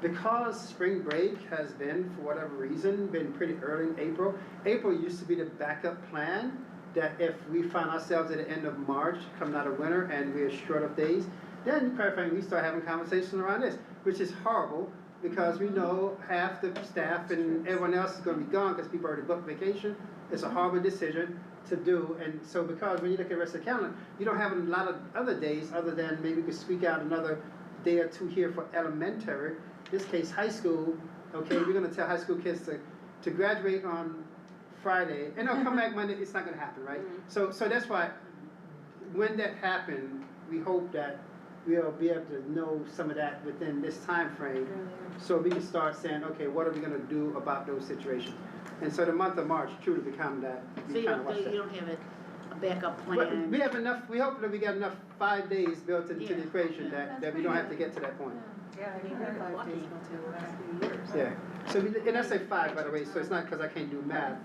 because spring break has been, for whatever reason, been pretty early in April. April used to be the backup plan, that if we find ourselves at the end of March, coming out of winter, and we're short of days, then quite frankly, we start having conversations around this, which is horrible, because we know half the staff and everyone else is gonna be gone because people already booked vacation. It's a horrible decision to do, and so because when you look at the rest of the calendar, you don't have a lot of other days other than maybe we could squeak out another day or two here for elementary. In this case, high school, okay, we're gonna tell high school kids to graduate on Friday, and they'll come back Monday, it's not gonna happen, right? So that's why, when that happened, we hope that we'll be able to know some of that within this time frame, so we can start saying, okay, what are we gonna do about those situations? And so the month of March truly become that, So we you kind of watch that. don't have a backup But plan? we have enough, we hope that we got enough 5 days built into the equation that we don't have to get to that point. Yeah, I mean, we're lucky the last few years. Yeah, so and I say 5, by the way, so it's not because I can't do math.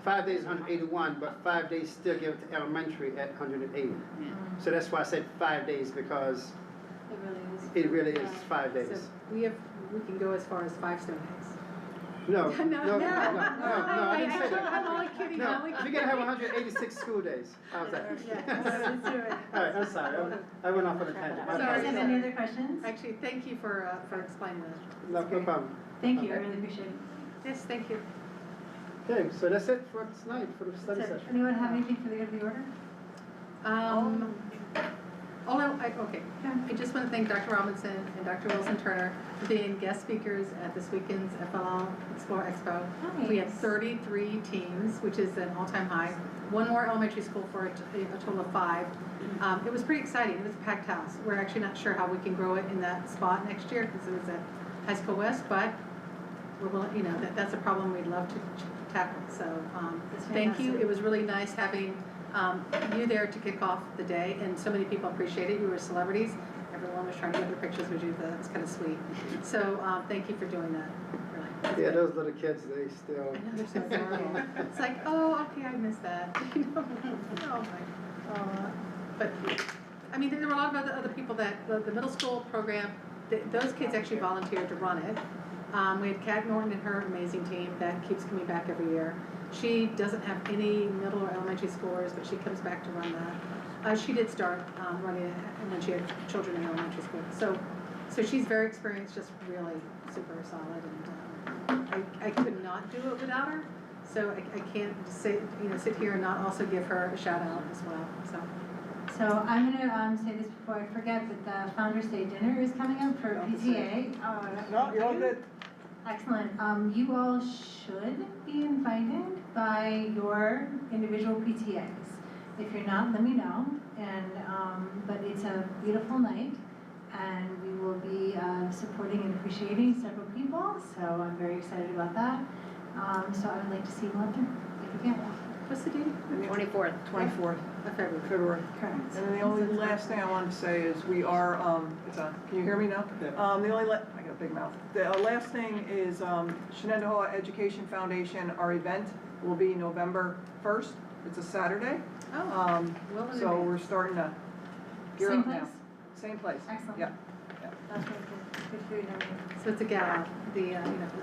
5 days is 181, but 5 days still give it to elementary at 180. So that's why I said 5 days, because it really is 5 days. So we can go as far as 5 snow days. No, No, no, I didn't say that. I'm only kidding, No, I'm only you're gonna have 186 school days. How's that? Let's do it. All right, I'm sorry, I went off on a tangent. Do you guys have any other questions? Actually, thank you for explaining that. No problem. Thank you, I really appreciate it. Yes, thank you. Okay, so that's it for tonight, for the study So, session. anyone have anything for the good of the order? Okay. I just want to thank Dr. Robinson and Dr. Wilson Turner for being guest speakers at this weekend's FLL Explore Expo. We had 33 teams, which is an all-time high. One more elementary school for a total of 5. It was pretty exciting. It was a packed house. We're actually not sure how we can grow it in that spot next year because it was at High School West, but we're willing, that's a problem we'd love to tackle. So thank you. It was really nice having you there to kick off the day, and so many people appreciate it. You were celebrities. Everyone was trying to get their pictures with you. That's kind of sweet. So thank you for doing that. Really. Yeah, those little kids, they still. I know, they're so adorable. It's like, oh, okay, I missed that. Oh my. But I mean, there were a lot of other people that the middle school program. Those kids actually volunteered to run it. We had Kat Norton and her amazing team that keeps coming back every year. She doesn't have any middle or elementary schoolers, but she comes back to run that. She did start running it when she had children in elementary school. So she's very experienced, just really super solid, and I could not do it without her. So I can't sit here and not also give her a shout out as well. So I'm gonna say this before I forget, but the Founders Day dinner is coming up for PTA. No, you're all good. Excellent. You all should be invited by your individual PTAs. If you're not, let me know. And but it's a beautiful night, and we will be supporting and appreciating several people. So I'm very excited about that. So I would like to see you all there if you can. What's the date? 24th. 24th. February. Correct. And then the only last thing I wanted to say is we are, it's on, can you hear me now? Yeah. The only, I got a big mouth. The last thing is Shenendehowa Education Foundation, our event will be November 1st. It's a Saturday. Oh, well in So advance. we're starting to gear Same up place? now. Same place. Excellent. Yeah. That's really good. Good food and everything. So it's a gala,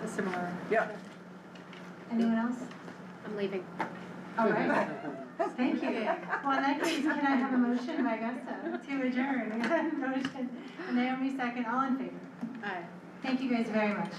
a similar. Yeah. Anyone else? I'm leaving. All right. Thank you. Well, in that case, can I have a motion by Augusta to adjourn? Motion. Naomi second. All in favor? Aye. Thank you guys very much.